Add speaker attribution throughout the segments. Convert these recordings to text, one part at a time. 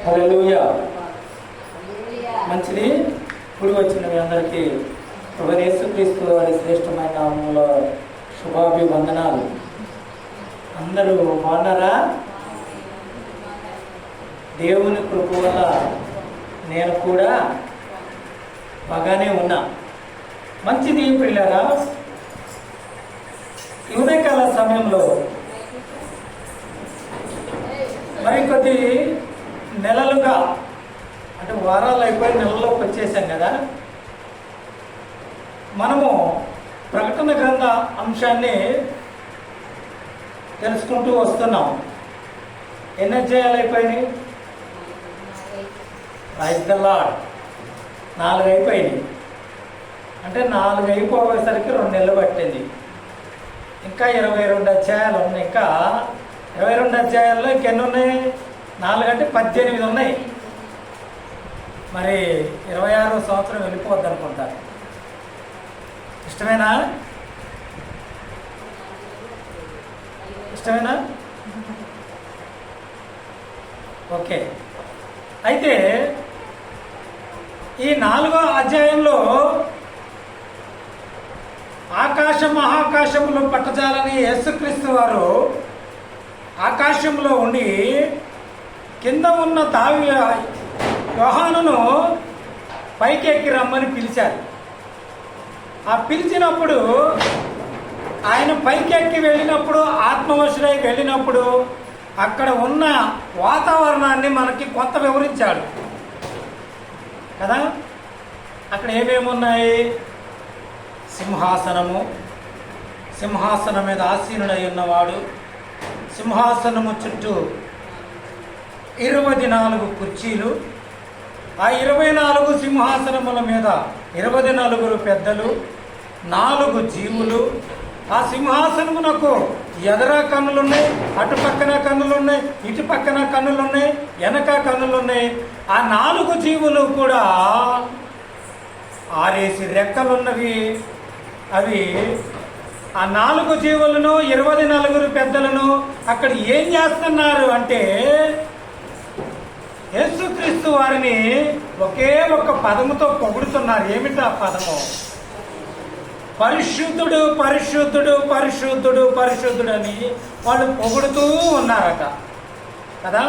Speaker 1: హల్లెలూయా. మంచిది. ఇప్పుడు వచ్చిన మీ అందరికీ ప్రభువైన యేసుక్రీస్తు వారి శ్రేష్టమైన నామములో శుభాభివందనాలు. అందరూ బాగున్నారా? దేవుని కృప వల్ల నేను కూడా బాగానే ఉన్నా. మంచిది పిల్లరా. ఈ ఉదయకాల సమయంలో మరికొద్ది నెలలుగా అంటే వారాలు అయిపోయి నెలలోకి వచ్చేసాం కదా, మనము ప్రకటన గ్రంథ అంశాన్ని తెలుసుకుంటూ వస్తున్నాం. ఎన్ని అధ్యాయాలు అయిపోయినాయి? Praise the lord. 4 అయిపోయినాయి. అంటే 4 అయిపోయేసరికి 2 నెలలు పట్టింది. ఇంకా 22 అధ్యాయాలు ఉన్నాయి. ఇంకా 22 అధ్యాయాల్లో ఇంకెన్ని ఉన్నాయి? 4 అంటే 18 ఉన్నాయి. మరి 26వ సంవత్సరం వెళ్ళిపోద్ది అనుకుంటా. ఇష్టమేనా? ఇష్టమేనా? ఓకే. అయితే ఈ 4వ అధ్యాయంలో మహాకాశములో పట్టజాలని యేసుక్రీస్తు వారు ఆకాశంలో ఉండి కింద ఉన్న యోహానును పైకి ఎక్కి రమ్మని పిలిచారు. ఆ పిలిచినప్పుడు ఆయన పైకి ఎక్కి వెళ్ళినప్పుడు, ఆత్మవశుడై వెళ్ళినప్పుడు అక్కడ ఉన్న వాతావరణాన్ని మనకి కొంత వివరించాడు కదా. అక్కడ ఏమేమి ఉన్నాయి? సింహాసనం మీద ఆసీనుడై ఉన్నవాడు, సింహాసనము చుట్టూ 24 కుర్చీలు, ఆ 24 సింహాసనముల మీద 24 పెద్దలు, 4 జీవులు. ఆ సింహాసనమునకు ఎదర కన్నులున్నాయి, అటు పక్కన కన్నులున్నాయి, ఇటు పక్కన కన్నులున్నాయి, వెనక కన్నులున్నాయి. ఆ 4 జీవులు కూడా 6 రెక్కలున్నవి. అవి ఆ 4 జీవులను 24 పెద్దలను అక్కడ ఏం చేస్తున్నారు అంటే యేసుక్రీస్తు వారిని ఒకే ఒక్క పదముతో పొగుడుతున్నారు. ఏమిటా పదము? పరిశుద్ధుడు, పరిశుద్ధుడు, పరిశుద్ధుడు, పరిశుద్ధుడు అని వాళ్ళు పొగుడుతూ ఉన్నారట కదా.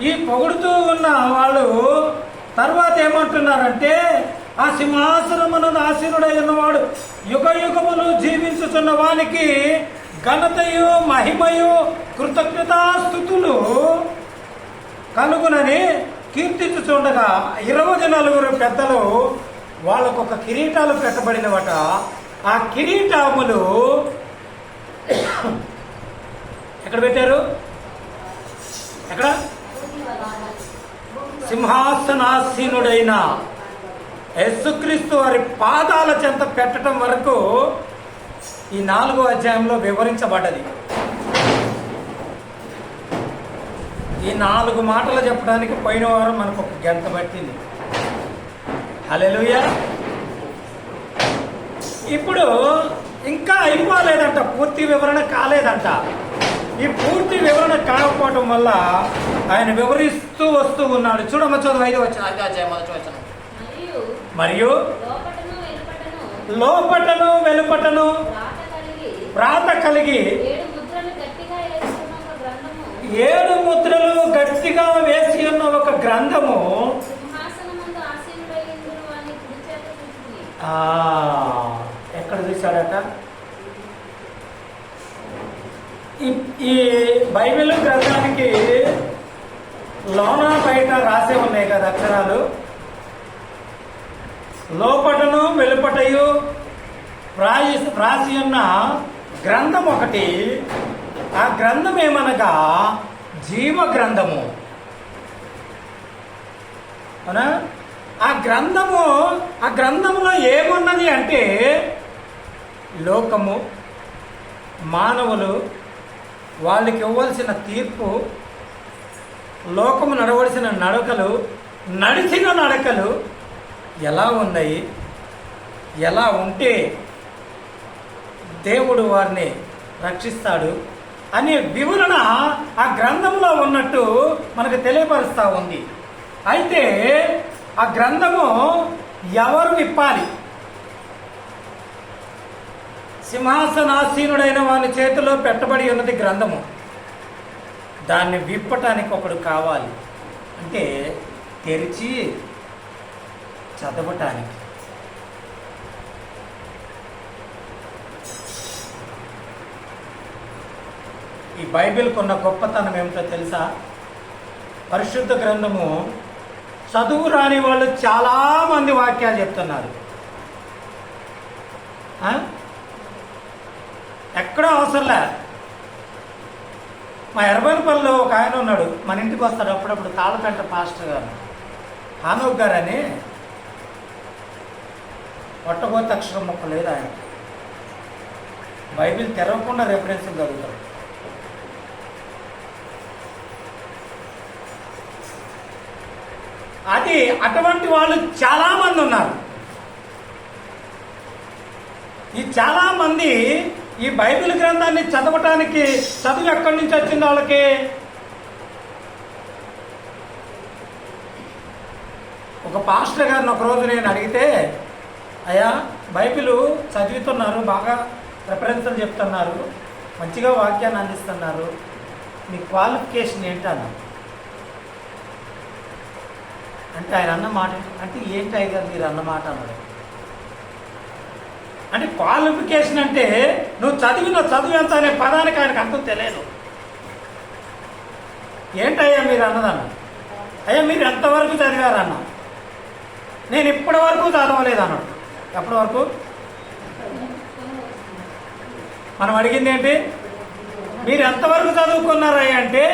Speaker 1: ఈ పొగుడుతూ ఉన్న వాళ్ళు తర్వాత ఏమంటున్నారంటే, ఆ సింహాసనమునందు ఆసీనుడై ఉన్నవాడు యుగ యుగములు జీవించుతున్న వానికి ఘనతయు మహిమయు కృతజ్ఞతాస్తుతులు కలుగునని కీర్తించుచుండగా 24 పెద్దలు వాళ్ళకు ఒక కిరీటాలు పెట్టబడినవట. ఆ కిరీటములు ఎక్కడ పెట్టారు? ఎక్కడ? సింహాసనాసీనుడైన యేసుక్రీస్తు వారి పాదాల చెంత పెట్టడం వరకు ఈ 4వ అధ్యాయంలో వివరించబడ్డది. ఈ 4 మాటలు చెప్పడానికి పోయిన వారం మనకు ఒక గంట పట్టింది. హల్లెలూయా. ఇప్పుడు ఇంకా అయిపోలేదంట, పూర్తి వివరణ కాలేదంట. ఈ పూర్తి వివరణ కాకపోవటం వల్ల ఆయన వివరిస్తూ వస్తూ ఉన్నాడు. చూడమ్మ, చదువు 5వ అధ్యాయం మొదటి వచనం. మరియు లోపటను వెలుపటను వ్రాత కలిగి 7 ముద్రలు గట్టిగా వేసి ఉన్న ఒక గ్రంథము ఎక్కడ చూశాడట? ఈ బైబిల్ గ్రంథానికి లోన బయట రాసే ఉన్నాయి కదా అక్షరాలు. లోపటను వెలుపటయు వ్రాసి ఉన్న గ్రంథం ఒకటి. ఆ గ్రంథం ఏమనగా జీవ గ్రంథము. అవునా? ఆ గ్రంథములో ఏమున్నది అంటే లోకము, మానవులు, వాళ్ళకి ఇవ్వాల్సిన తీర్పు, లోకము నడవలసిన నడిచిన నడకలు ఎలా ఉన్నాయి, ఎలా ఉంటే దేవుడు వారిని రక్షిస్తాడు, అనే వివరణ ఆ గ్రంథంలో ఉన్నట్టు మనకు తెలియపరుస్తూ ఉంది. అయితే ఆ గ్రంథము ఎవరు విప్పాలి? సింహాసనాసీనుడైన వాని చేతిలో పెట్టబడి ఉన్నది గ్రంథము. దాన్ని విప్పటానికి ఒకడు కావాలి, అంటే తెరిచి చదవటానికి. ఈ బైబిల్కి ఉన్న గొప్పతనం ఏమిటో తెలుసా? పరిశుద్ధ గ్రంథము చదువు రాని వాళ్ళు చాలామంది వాక్యాలు చెప్తున్నారు. ఎక్కడో అవసరంలే. మా ఎర్రబైనపల్లిలో ఒక ఆయన ఉన్నాడు, మన ఇంటికి వస్తాడు అప్పుడప్పుడు, తాళపెంట పాస్టర్ గారు, హానోక్ గారు అని. ఒట్టగోత అక్షరం మొక్క లేదు ఆయన. బైబిల్ తెరవకుండా రెఫరెన్స్ చదువుతాడు. అది అటువంటి వాళ్ళు చాలామంది ఉన్నారు. ఈ చాలామంది ఈ బైబిల్ గ్రంథాన్ని చదవటానికి చదువు ఎక్కడి నుంచి వచ్చింది వాళ్ళకి? ఒక పాస్టర్ గారిని ఒకరోజు నేను అడిగితే, అయ్యా బైబిల్ చదువుతున్నారు, బాగా రెఫరెన్స్లు చెప్తున్నారు, మంచిగా వాక్యాన్ని అందిస్తున్నారు, మీ క్వాలిఫికేషన్ ఏంటన్నా అంటే ఆయన అన్న మాట అంటే ఏంటి అయ్యారు మీరు అన్నమాట అన్నాడు. అంటే క్వాలిఫికేషన్ అంటే నువ్వు చదివిన చదువు ఎంత అనే పదానికి ఆయనకు అర్థం తెలియదు. ఏంటయ్యా మీరు అన్నదన్న? అయ్యా మీరు ఎంతవరకు చదివారన్న? నేను ఇప్పటి వరకు చదవలేదు అన్నాడు. ఎప్పటి వరకు? మనం అడిగింది ఏంటి? మీరు ఎంతవరకు చదువుకున్నారయ్యా అంటే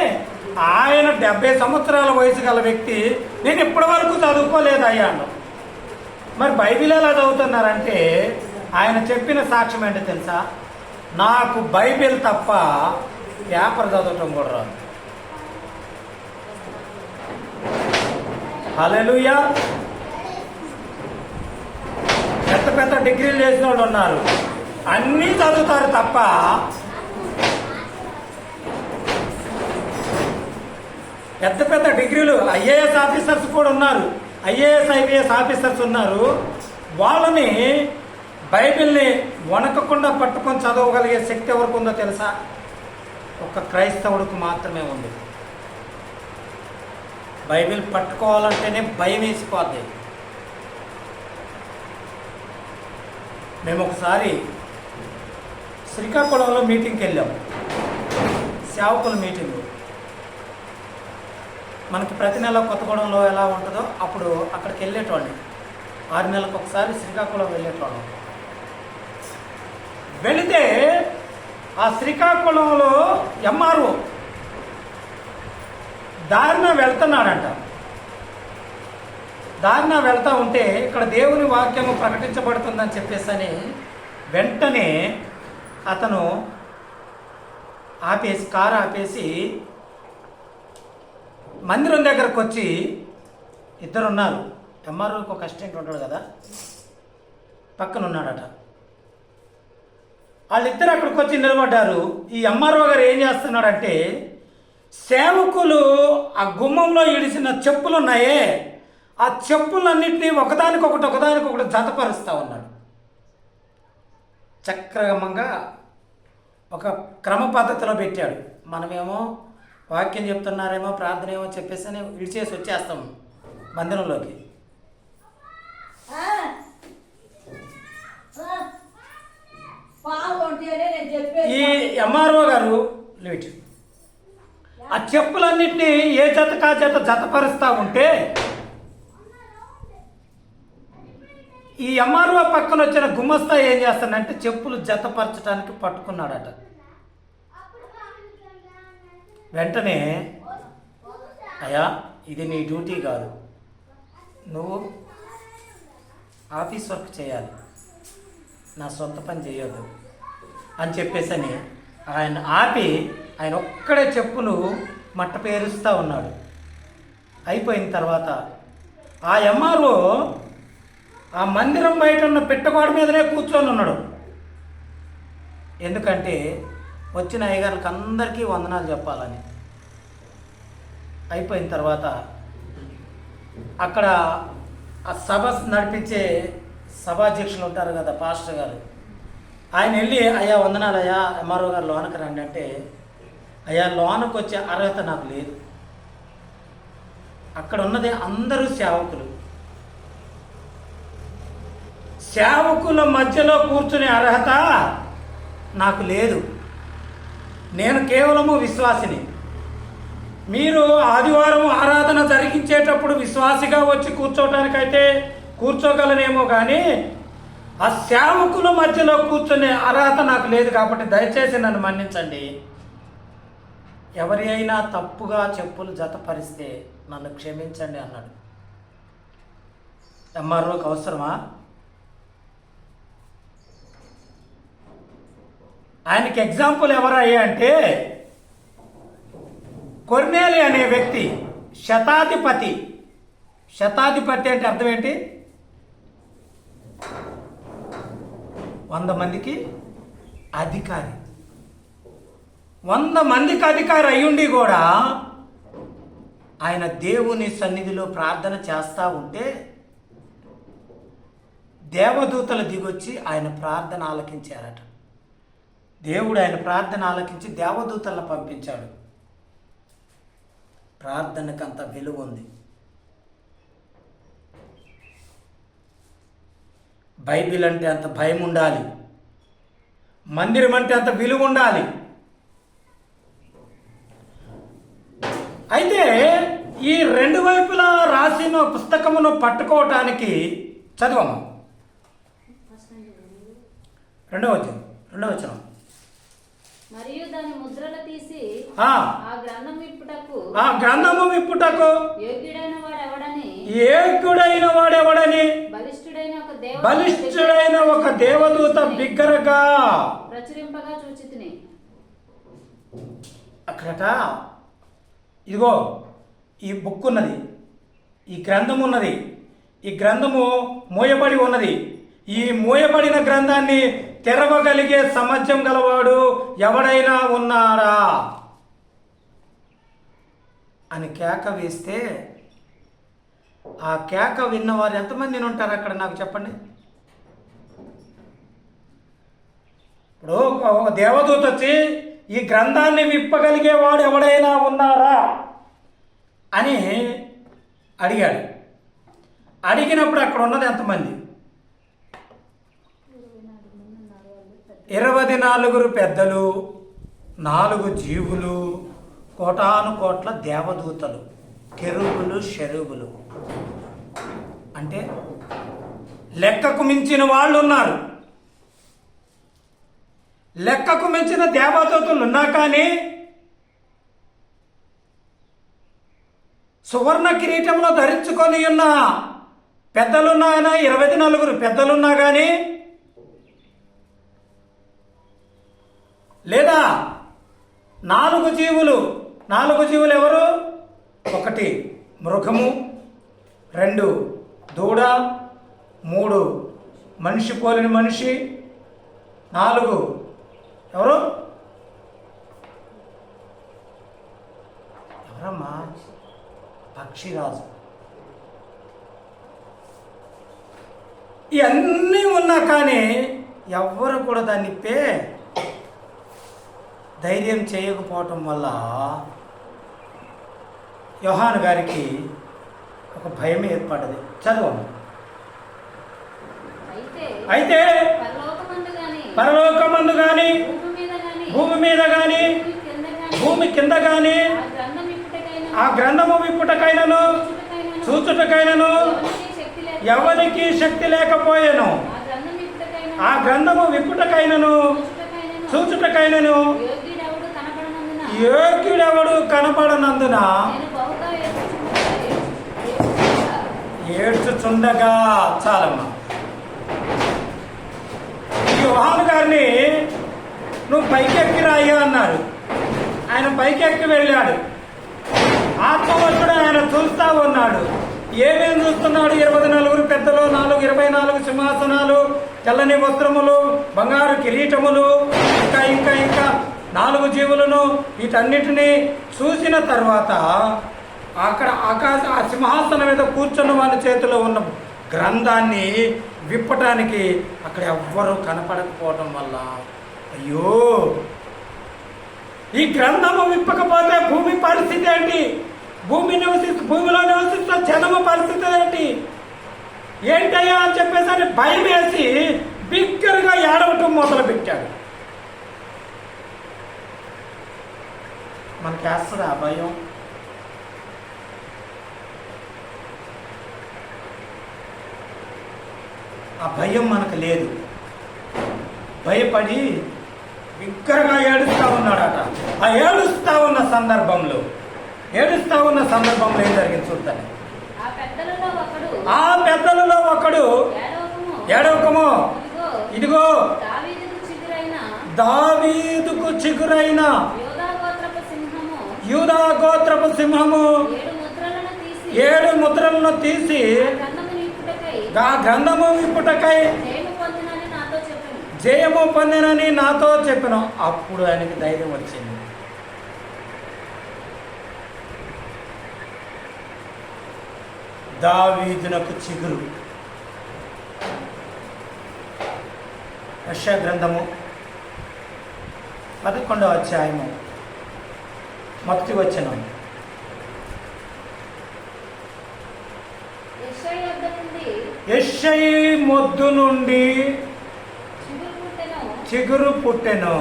Speaker 1: ఆయన 70 సంవత్సరాల వయసు గల వ్యక్తి నేను ఇప్పటి వరకు చదువుకోలేదయ్యా అన్నాడు. మరి బైబిల్ ఎలా చదువుతున్నారంటే ఆయన చెప్పిన సాక్ష్యం ఏంటో తెలుసా? నాకు బైబిల్ తప్ప పేపర్ చదవటం కూడా రాదు. హల్లెలూయా. పెద్ద పెద్ద డిగ్రీలు చేసిన వాళ్ళు ఉన్నారు, అన్నీ చదువుతారు తప్ప పెద్ద పెద్ద డిగ్రీలు ఐఏఎస్ ఆఫీసర్స్ కూడా ఉన్నారు, ఐఏఎస్ ఐపీఎస్ ఆఫీసర్స్ ఉన్నారు. వాళ్ళని బైబిల్ని వణకకుండా పట్టుకొని చదవగలిగే శక్తి ఎవరికి ఉందో తెలుసా? ఒక క్రైస్తవుడికి మాత్రమే ఉంది. బైబిల్ పట్టుకోవాలంటేనే భయం వేసిపోద్ది. మేము ఒకసారి శ్రీకాకుళంలో మీటింగ్కి వెళ్ళాము, సేవకుల మీటింగు. మనకి ప్రతి నెల కొత్తగూడెంలో ఎలా ఉంటుందో అప్పుడు అక్కడికి వెళ్ళేటోళ్ళని, 6 నెలలకు ఒకసారి శ్రీకాకుళం వెళ్ళేటోళ్ళం. వెళితే ఆ శ్రీకాకుళంలో ఎంఆర్ఓ దారిన వెళ్తున్నాడంట. దారిన వెళ్తూ ఉంటే ఇక్కడ దేవుని వాక్యము ప్రకటించబడుతుందని చెప్పేసి వెంటనే అతను ఆపేసి కారు ఆపేసి మందిరం దగ్గరకు వచ్చి, ఇద్దరున్నారు, ఎంఆర్ఓకి ఒక అసిస్టెంట్ ఉంటాడు కదా, పక్కన ఉన్నాడట. వాళ్ళిద్దరు అక్కడికి వచ్చి నిలబడ్డారు. ఈ ఎంఆర్ఓ గారు ఏం చేస్తున్నాడంటే సేవకులు ఆ గుమ్మంలో ఇడిసిన చెప్పులు ఉన్నాయే, ఆ చెప్పులన్నింటినీ ఒకదానికొకటి జతపరుస్తూ ఉన్నాడు. చక్రమంగా ఒక క్రమ పద్ధతిలో పెట్టాడు. మనమేమో వాక్యం చెప్తున్నారేమో ప్రార్థన ఏమో చెప్పేసి అని విడిచేసి వచ్చేస్తాం మందిరంలోకి. ఈ ఎంఆర్ఓ గారు లేట్ ఆ చెప్పులన్నింటినీ ఏ జతకా జతపరుస్తూ ఉంటే ఈ ఎంఆర్ఓ పక్కన వచ్చిన గుమస్తా ఏం చేస్తాడంటే చెప్పులు జతపరచడానికి పట్టుకున్నాడట. వెంటనే, అయ్యా ఇది నీ డ్యూటీ కాదు, నువ్వు ఆఫీస్ వర్క్ చేయాలి, నా సొంత పని చేయొద్దు అని చెప్పేసి ఆయన ఆపి ఆయన ఒక్కడే చెప్పులు మట్ట పేరుస్తూ ఉన్నాడు. అయిపోయిన తర్వాత ఆ ఎంఆర్ఓ ఆ మందిరం బయట ఉన్న పిట్టగోడ మీదనే కూర్చొని ఉన్నాడు. ఎందుకంటే వచ్చిన అయ్యగారులకు అందరికీ వందనాలు చెప్పాలని. అయిపోయిన తర్వాత అక్కడ ఆ సభ నడిపించే సభాధ్యక్షులు ఉంటారు కదా, పాస్టర్ గారు, ఆయన వెళ్ళి అయ్యా వందనాలు అయ్యా ఎంఆర్ఓ గారు లోనకి రండి అంటే, అయ్యా లోనకు వచ్చే అర్హత నాకు లేదు, అక్కడ ఉన్నది అందరూ సేవకులు, సేవకుల మధ్యలో కూర్చునే అర్హత నాకు లేదు, నేను కేవలము విశ్వాసిని. మీరు ఆదివారం ఆరాధన జరిగించేటప్పుడు విశ్వాసిగా వచ్చి కూర్చోవటానికైతే కూర్చోగలనేమో కానీ ఆ సేవకుల మధ్యలో కూర్చునే అర్హత నాకు లేదు, కాబట్టి దయచేసి నన్ను మన్నించండి. ఎవరి అయినా తప్పుగా చెప్పులు జతపరిస్తే నన్ను క్షమించండి అన్నాడు. ఎంఆర్ఓకి అవసరమా? ఆయనకి ఎగ్జాంపుల్ ఎవరయ్యా అంటే కొర్నేలి అనే వ్యక్తి శతాధిపతి. శతాధిపతి అంటే అర్థం ఏంటి? 100 మందికి అధికారి. 100 మందికి అధికారి అయ్యుండి కూడా ఆయన దేవుని సన్నిధిలో ప్రార్థన చేస్తూ ఉంటే దేవదూతలు దిగొచ్చి ఆయన ప్రార్థన ఆలకించారట. దేవుడు ఆయన ప్రార్థన ఆలకించి దేవదూతలను పంపించాడు. ప్రార్థనకు అంత విలువ ఉంది. బైబిల్ అంటే అంత భయం ఉండాలి, మందిరం అంటే అంత విలువ ఉండాలి. అయితే ఈ 2 వైపులా రాసిన పుస్తకమును పట్టుకోవటానికి చదవము. 2వ వచనం.
Speaker 2: మరియు దాని ముద్రలు తీసి ఆ
Speaker 1: గ్రంథము విప్పుటకు యోగ్యుడైన వాడెవడని బలిష్ఠుడైన ఒక దేవదూత బిగ్గరగా
Speaker 2: ప్రచురింపగా చూచితిని.
Speaker 1: అక్కడట ఇదిగో ఈ బుక్ ఉన్నది, ఈ గ్రంథం ఉన్నది, ఈ గ్రంథము మూయబడి ఉన్నది. ఈ మూయబడిన గ్రంథాన్ని తెరవగలిగే సామర్థ్యం గలవాడు ఎవడైనా ఉన్నారా అని కేక వేస్తే, ఆ కేక విన్నవారు ఎంతమంది ఉంటారు అక్కడ నాకు చెప్పండి. ఇప్పుడు ఒక దేవదూత వచ్చి ఈ గ్రంథాన్ని విప్పగలిగేవాడు ఎవడైనా ఉన్నారా అని అడిగాడు. అడిగినప్పుడు అక్కడ ఉన్నది ఎంతమంది? 24 పెద్దలు, 4 జీవులు, కోటాను కోట్ల దేవదూతలు, కెరూబులు షెరూబులు. అంటే లెక్కకు మించిన వాళ్ళు ఉన్నారు. లెక్కకు మించిన దేవదూతలు ఉన్నా కానీ సువర్ణ కిరీటంలో ధరించుకొని ఉన్న పెద్దలున్నా, 24 పెద్దలున్నా కానీ, లేదా 4 జీవులు. 4 జీవులు ఎవరు? 1 మృగము, 2 దూడ, 3 మనిషి పోలిన మనిషి, 4 ఎవరు? ఎవరమ్మా? పక్షిరాజు. ఇవన్నీ ఉన్నా కానీ ఎవ్వరు కూడా దాన్ని ధైర్యం చేయకపోవటం వల్ల యోహాను గారికి ఒక భయం ఏర్పడ్డది. చదవము. అయితే పరలోకమందు గాని, భూమి మీద గాని, భూమి కింద గాని ఆ గ్రంథము విప్పుటకైనను చూచుటకైనను ఎవరికి శక్తి లేకపోయాను. ఆ గ్రంథము విప్పుటకైనను చూచుటకైనను యోగ్యుడెవడు కనపడనందున ఏడ్చుచుండగా. చాలమ్మా. యోహాను గారిని నువ్వు పైకెక్కి రాయ్యా అన్నారు. ఆయన పైకెక్కి వెళ్ళాడు. ఆత్మవశుడు ఆయన చూస్తా ఉన్నాడు. ఏమేమి చూస్తున్నాడు? 24 పెద్దలు, 24 సింహాసనాలు, తెల్లని వస్త్రములు, బంగారు కిరీటములు, ఇంకా ఇంకా ఇంకా 4 జీవులను వీటన్నిటినీ చూసిన తర్వాత అక్కడ ఆ సింహాసనం మీద కూర్చున్న వాళ్ళ చేతిలో ఉన్న గ్రంథాన్ని విప్పటానికి అక్కడ ఎవ్వరూ కనపడకపోవడం వల్ల అయ్యో, ఈ గ్రంథము విప్పకపోతే భూమి పరిస్థితి ఏంటి, భూమిలో నివసిస్తున్న జనము పరిస్థితి ఏంటి, ఏంటయ్యా అని చెప్పేసి భయం వేసి బిగ్గరగా ఏడవటం మొదలు పెట్టాడు. మనకి వేస్తుంది ఆ భయం. ఆ భయం మనకు లేదు. భయపడి బిగ్గరగా ఏడుస్తూ ఉన్నాడట. ఆ ఏడుస్తూ ఉన్న సందర్భంలో ఏం జరిగింది చూద్దాం. ఆ పెద్దలలో ఒకడు ఏడవకము, ఇదిగో దావీదుకు చిగురైన యూదా గోత్రపు సింహము 7 ముద్రలను తీసి ఆ గ్రంథము విప్పుటకై జయము పొందినని నాతో చెప్పిన. అప్పుడు ఆయనకి ధైర్యం వచ్చింది. దావీదునకు చిగురు. యెషయా గ్రంథము 11వ అధ్యాయము 1వ వచనం. యెషయి మొద్దు నుండి చిగురు పుట్టెను,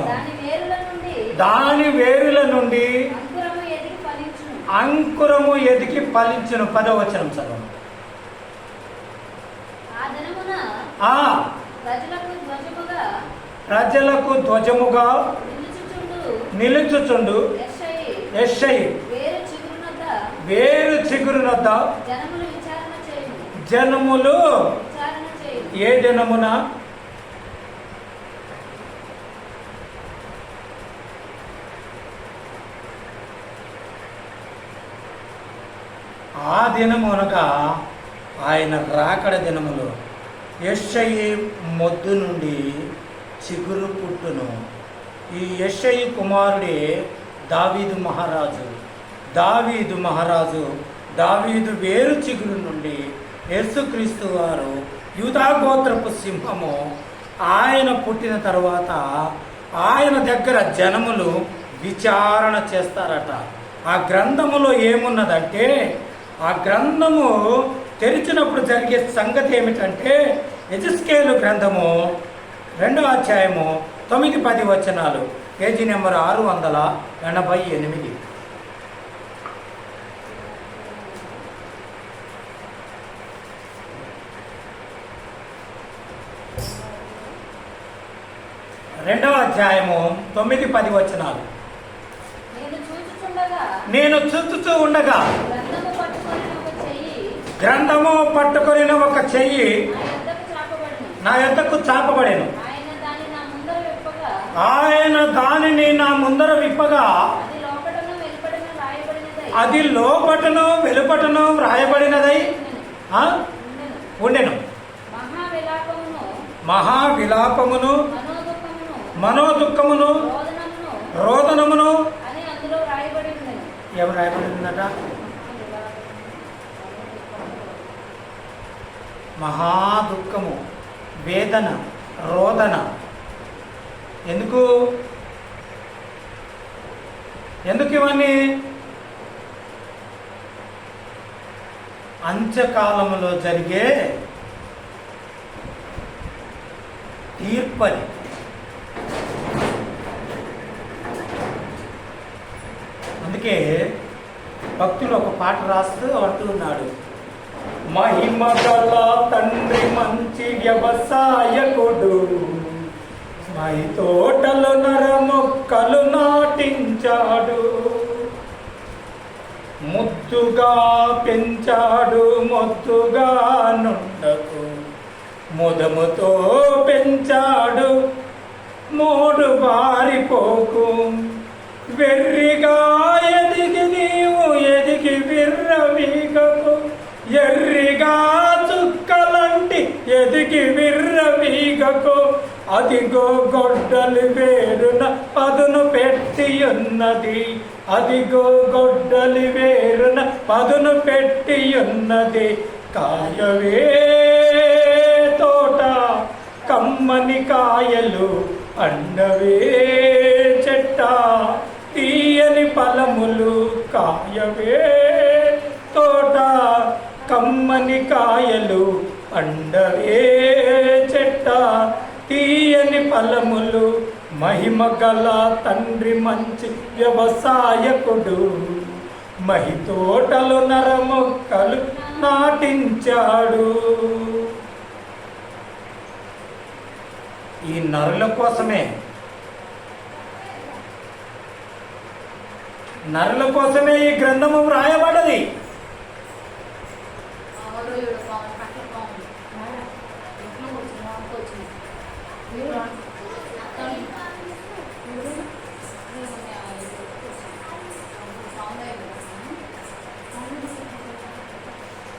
Speaker 1: దాని వేరుల నుండి అంకురము ఎదిగి ఫలించును. 10వ వచనం చదువు. ప్రజలకు ధ్వజముగా నిలుచుచుండు యెషయి వేరు చిగురునొద్ద జనములు. ఏ జనమున? ఆ దినమునగా ఆయన రాకడ దినములు. యెషయి మొద్దు నుండి చిగురు పుట్టును. ఈ యెషయి కుమారుడే దావీదు మహారాజు. దావీదు వేరు చిగురు నుండి యేసుక్రీస్తు వారు యూదా గోత్రపు సింహము. ఆయన పుట్టిన తర్వాత ఆయన దగ్గర జనములు విచారణ చేస్తారట. ఆ గ్రంథములో ఏమున్నదంటే, ఆ గ్రంథము తెరిచినప్పుడు జరిగే సంగతి ఏమిటంటే, యెహెజ్కేలు గ్రంథము 2వ అధ్యాయము 9-10 వచనాలు, పేజీ నెంబర్ 688. రెండవ అధ్యాయము 9-10 వచనాలు. నేను చూచుచూ ఉండగా గ్రంథము పట్టుకొనిన ఒక చెయ్యి నా యొద్దకు చాపబడెను. ఆయన దానిని నా ముందర విప్పగా అది లోపటను వెలుపటను వ్రాయబడినదై ఉండెను. మహావిలాపమును మనోదుఃఖమును రోదనమును. ఎవరు రాయబడిందట? మహాదుఃఖము, వేదన, రోదన. ఎందుకు ఇవన్నీ? అంత్యకాలములో జరిగే తీర్పని. అందుకే భక్తులు ఒక పాట రాస్తూ అంటున్నాడు, మహిమగల తండ్రి మంచి వ్యవసాయకుడు, మై తోటలు నరమొక్కలు నాటించాడు, ముద్దుగా పెంచాడు మొద్దుగా నుండకు, ముదముతో పెంచాడు మోడు బారిపోకు, వెర్రిగా ఎదిగి నీవు ఎదిగి విర్రవీగకు, ఎర్రిగా చుక్కలంటి ఎదిగి విర్రవీగకు, అదిగో గొడ్డలి వేరున పదును పెట్టి ఉన్నది. అదిగో గొడ్డలి వేరున పదును పెట్టి ఉన్నది. కాయవే తోట కమ్మని కాయలు, పండవే చెట్ట తీయని ఫలములు. కాయవే తోట కమ్మని కాయలు, పండవే చెట్ట తీయని ఫలములు. మహిమ గల తండ్రి మంచి వ్యవసాయకుడు, మహి తోటలు నరమొక్కలు నాటించాడు. ఈ నరుల కోసమే, నరుల కోసమే ఈ గ్రంథము వ్రాయబడ్డది.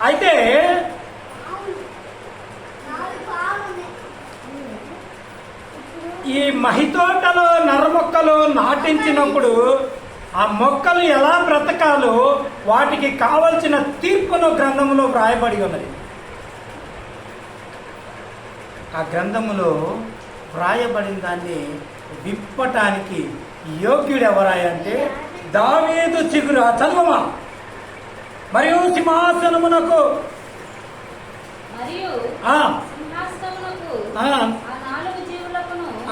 Speaker 1: అయితే ఈ మహితోటలో నరమొక్కలు నాటించినప్పుడు ఆ మొక్కలు ఎలా బ్రతకాలో వాటికి కావలసిన తీర్పును గ్రంథములో వ్రాయబడి ఉన్నది. ఆ గ్రంథములో వ్రాయబడిన దాన్ని విప్పటానికి యోగ్యుడు ఎవరాయంటే దావీదు చిగురు. చదువమా. మరియు సింహాసనమునకు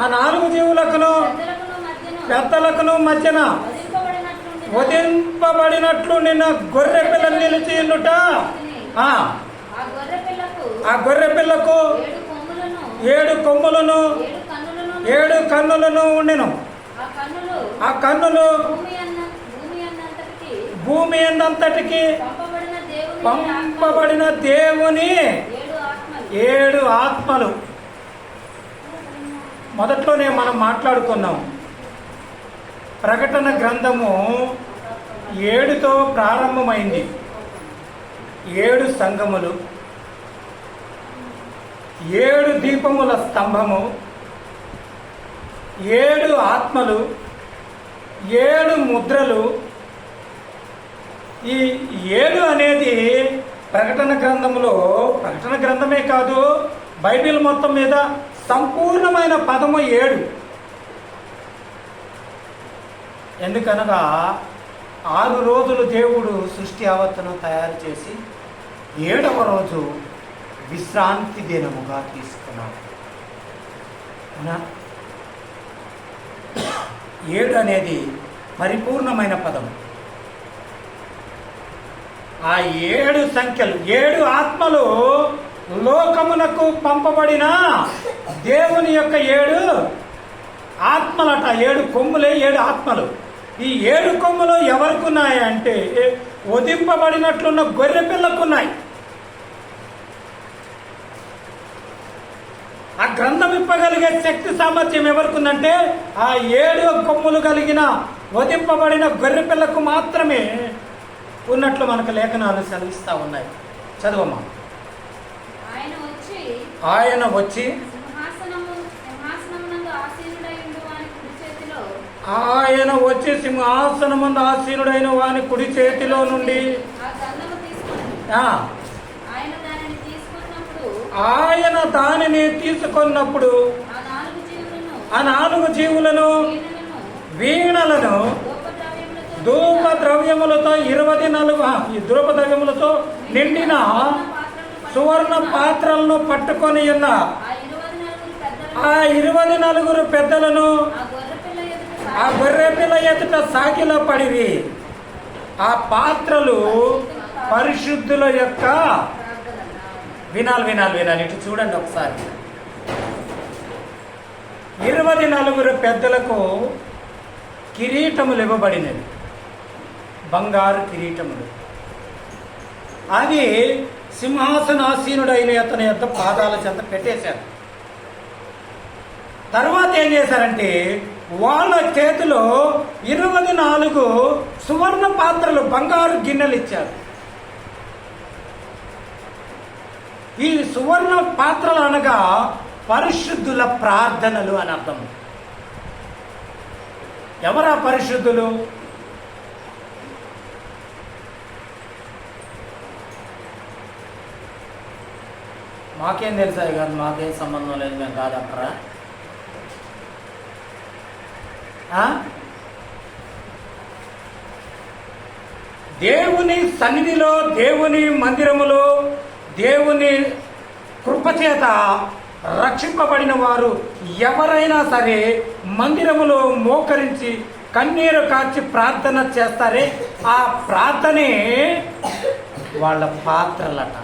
Speaker 1: ఆ నాలుగు జీవులకును పెద్దలకును మధ్యన వధింపబడినట్లు నిన్న గొర్రె పిల్ల నిలిచియుండుట. ఆ గొర్రె పిల్లకు 7 కొమ్ములను 7 కన్నులను ఉండెను. ఆ కన్నులు భూమి అంతటికి పంపబడిన దేవుని 7 ఆత్మలు. మొదట్లోనే మనం మాట్లాడుకున్నాం. ప్రకటన గ్రంథము 7తో ప్రారంభమైంది. 7 సంఘములు, 7 దీపముల స్తంభము, 7 ఆత్మలు, 7 ముద్రలు. ఈ 7 అనేది ప్రకటన గ్రంథములో, ప్రకటన గ్రంథమే కాదు బైబిల్ మొత్తం మీద సంపూర్ణమైన పదము 7. ఎందుకనగా 6 రోజులు దేవుడు సృష్టి యావత్తును తయారు చేసి 7వ రోజు విశ్రాంతి దినముగా తీసుకున్నాడు. 7 అనేది పరిపూర్ణమైన పదము. ఆ 7 సంఖ్యలు, 7 ఆత్మలు లోకమునకు పంపబడిన దేవుని యొక్క 7 ఆత్మలట. 7 కొమ్ములే 7 ఆత్మలు. ఈ 7 కొమ్ములు ఎవరికున్నాయి అంటే వధింపబడినట్లున్న గొర్రె పిల్లకున్నాయి. ఆ గ్రంథం ఇప్పగలిగే శక్తి సామర్థ్యం ఎవరికుందంటే ఆ 7 కొమ్ములు కలిగిన వధింపబడిన గొర్రె పిల్లకు మాత్రమే ఉన్నట్లు మనకు లేఖనాలు సెలవిస్తా ఉన్నాయి. చదువమ్మా. ఆయన వచ్చి సింహాసనమందు ఆసీనుడైన వాని కుడి చేతిలో నుండి ఆయన దానిని తీసుకున్నప్పుడు ఆ 4 జీవులను, వీణలను, ధూప ద్రవ్యములతో 24 ధూప ద్రవ్యములతో నిండిన సువర్ణ పాత్రలను పట్టుకొని ఉన్న ఆ 24 పెద్దలను ఆ గొర్రె పిల్ల ఎదుట సాగిల పడివి. ఆ పాత్రలు పరిశుద్ధుల యొక్క వినాలి ఇటు చూడండి ఒకసారి. 24 పెద్దలకు కిరీటములు ఇవ్వబడినవి, బంగారు కిరీటములు. అది సింహాసనాసీనుడైన అతని యొక్క పాదాల చెంత పెట్టేశారు. తర్వాత ఏం చేశారంటే వాళ్ళ చేతిలో 24 సువర్ణ పాత్రలు, బంగారు గిన్నెలు ఇచ్చారు. ఈ సువర్ణ పాత్రలు అనగా పరిశుద్ధుల ప్రార్థనలు అని అర్థం. ఎవరా పరిశుద్ధులు? మాకేం తెలుసా కాదు, మాకేం సంబంధం లేదు, మేము కాదంటారా? దేవుని సన్నిధిలో, దేవుని మందిరములో, దేవుని కృపచేత రక్షింపబడిన వారు ఎవరైనా సరే మందిరములో మోకరించి కన్నీరు కార్చి ప్రార్థన చేస్తారే, ఆ ప్రార్థనే వాళ్ళ పాత్రలట.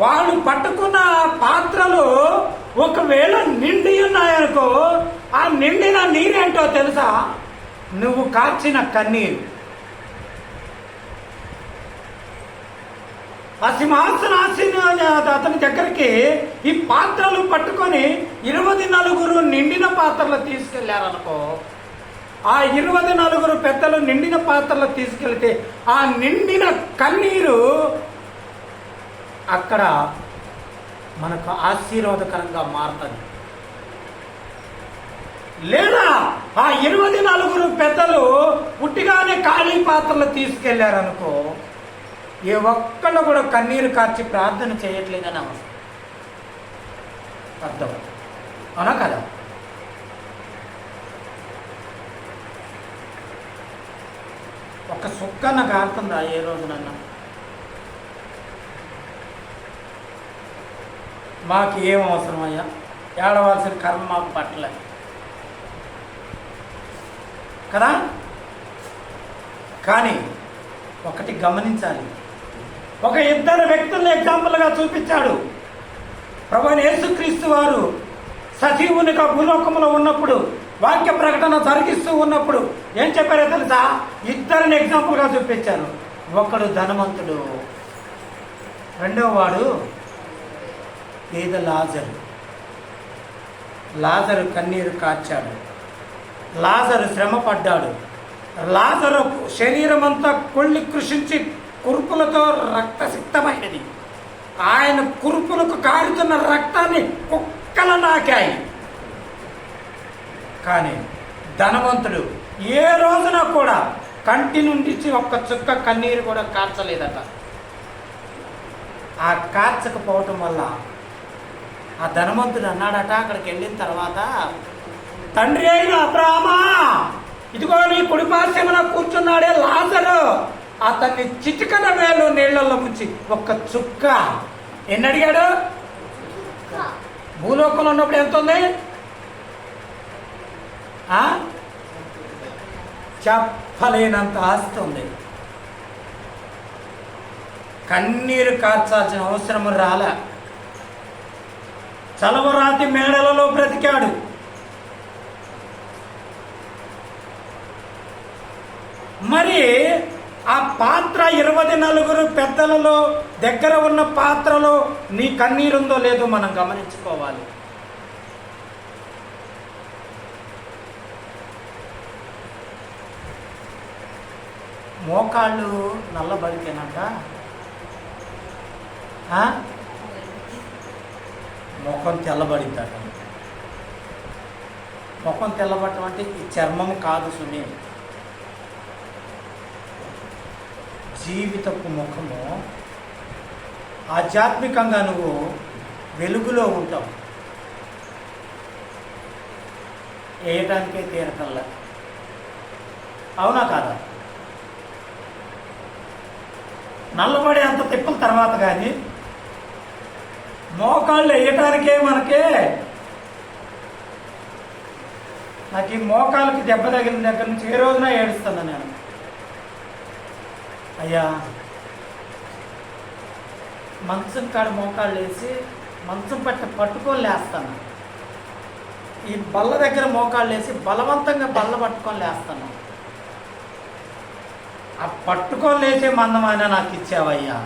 Speaker 1: వాళ్ళు పట్టుకున్న పాత్రలు ఒకవేళ నిండి ఉన్నాయనుకో, ఆ నిండిన నీరేంటో తెలుసా? నువ్వు కార్చిన కన్నీరు. ఆ సింహాసనాసీన అతని దగ్గరికి ఈ పాత్రలు పట్టుకొని 24 నిండిన పాత్రలు తీసుకెళ్లారనుకో, ఆ 24 పెద్దలు నిండిన పాత్రలు తీసుకెళ్తే ఆ నిండిన కన్నీరు అక్కడ మనకు ఆశీర్వాదకరంగా మారుతుంది. లేదా ఆ 24 పెద్దలు పుట్టిగానే ఖాళీ పాత్రలు తీసుకెళ్లారనుకో, ఏ ఒక్కళ్ళు కూడా కన్నీరు కార్చి ప్రార్థన చేయట్లేదని అర్థం. అవునా కదా? ఒక సుక్కన్న కారుతుందా ఏ రోజునన్నా? మాకు ఏం అవసరం అయ్యా, ఏడవలసిన కర్మ మాకు పట్టలే కదా. కానీ ఒకటి గమనించాలి, ఒక 2 వ్యక్తులను ఎగ్జాంపుల్గా చూపించాడు ప్రభువైన యేసుక్రీస్తు వారు. సజీవునిగా భూలోకంలో ఉన్నప్పుడు, వాక్య ప్రకటన జరిగిస్తూ ఉన్నప్పుడు ఏం చెప్పారో తెలుసా? 2 ఎగ్జాంపుల్గా చూపించారు. ఒకడు ధనవంతుడు, రెండో వాడు పేద లాజరు. లాజరు కన్నీరు కార్చాడు, లాజరు శ్రమ పడ్డాడు. లాజరు శరీరం అంతా కొళ్ళి కృషించి కురుపులతో రక్తసిక్తమైనది. ఆయన కురుపులకు కారుతున్న రక్తాన్ని కుక్కలు నాకాయి. కానీ ధనవంతుడు ఏ రోజున కూడా కంటి నుండి ఒక్క చుక్క కన్నీరు కూడా కార్చలేదట. ఆ కార్చకపోవటం వల్ల ఆ ధనవంతుడు అన్నాడట అక్కడికి వెళ్ళిన తర్వాత, తండ్రి అయిన అబ్రామా, ఇదిగో నీ కుడిపార్శ్వమున కూర్చున్నాడే లాజరు, అతన్ని చిటికన వేలు నీళ్లలో ముంచి ఒక్క చుక్క. ఎన్ని అడిగాడు? భూలోకంలో ఉన్నప్పుడు ఎంత ఉంది? చెప్పలేనంత ఆస్తి ఉంది. కన్నీరు కార్చాల్సిన అవసరం రాలే. చలవరాతి మేడలలో బ్రతికాడు. మరి ఆ పాత్ర 24 పెద్దలలో దగ్గర ఉన్న పాత్రలో నీ కన్నీరుందో లేదో మనం గమనించుకోవాలి. మోకాళ్ళు నల్లబడితేనంట ముఖం తెల్లబడిద్దాట. ముఖం తెల్లబడటం అంటే ఈ చర్మం కాదు సుమి, జీవితపు ముఖము. ఆధ్యాత్మికంగా నువ్వు వెలుగులో ఉంటావు, వేయటానికే తీరకల్లా. అవునా కాదా? నల్లబడే అంత తిప్పల తర్వాత కానీ మోకాళ్ళు వేయటానికే మనకే. నాకు ఈ మోకాళ్ళకి దెబ్బ తగిలిన దగ్గర నుంచి ఏ రోజున ఏడుస్తాను నేను. అయ్యా, మంచం కాడ మోకాళ్ళు వేసి మంచం పట్టుకొని లేస్తాను. ఈ బల్ల దగ్గర మోకాళ్ళు వేసి బలవంతంగా బల్ల పట్టుకొని లేస్తాను. ఆ పట్టుకొని లేచే మందమైనా నాకు ఇచ్చావయ్యా.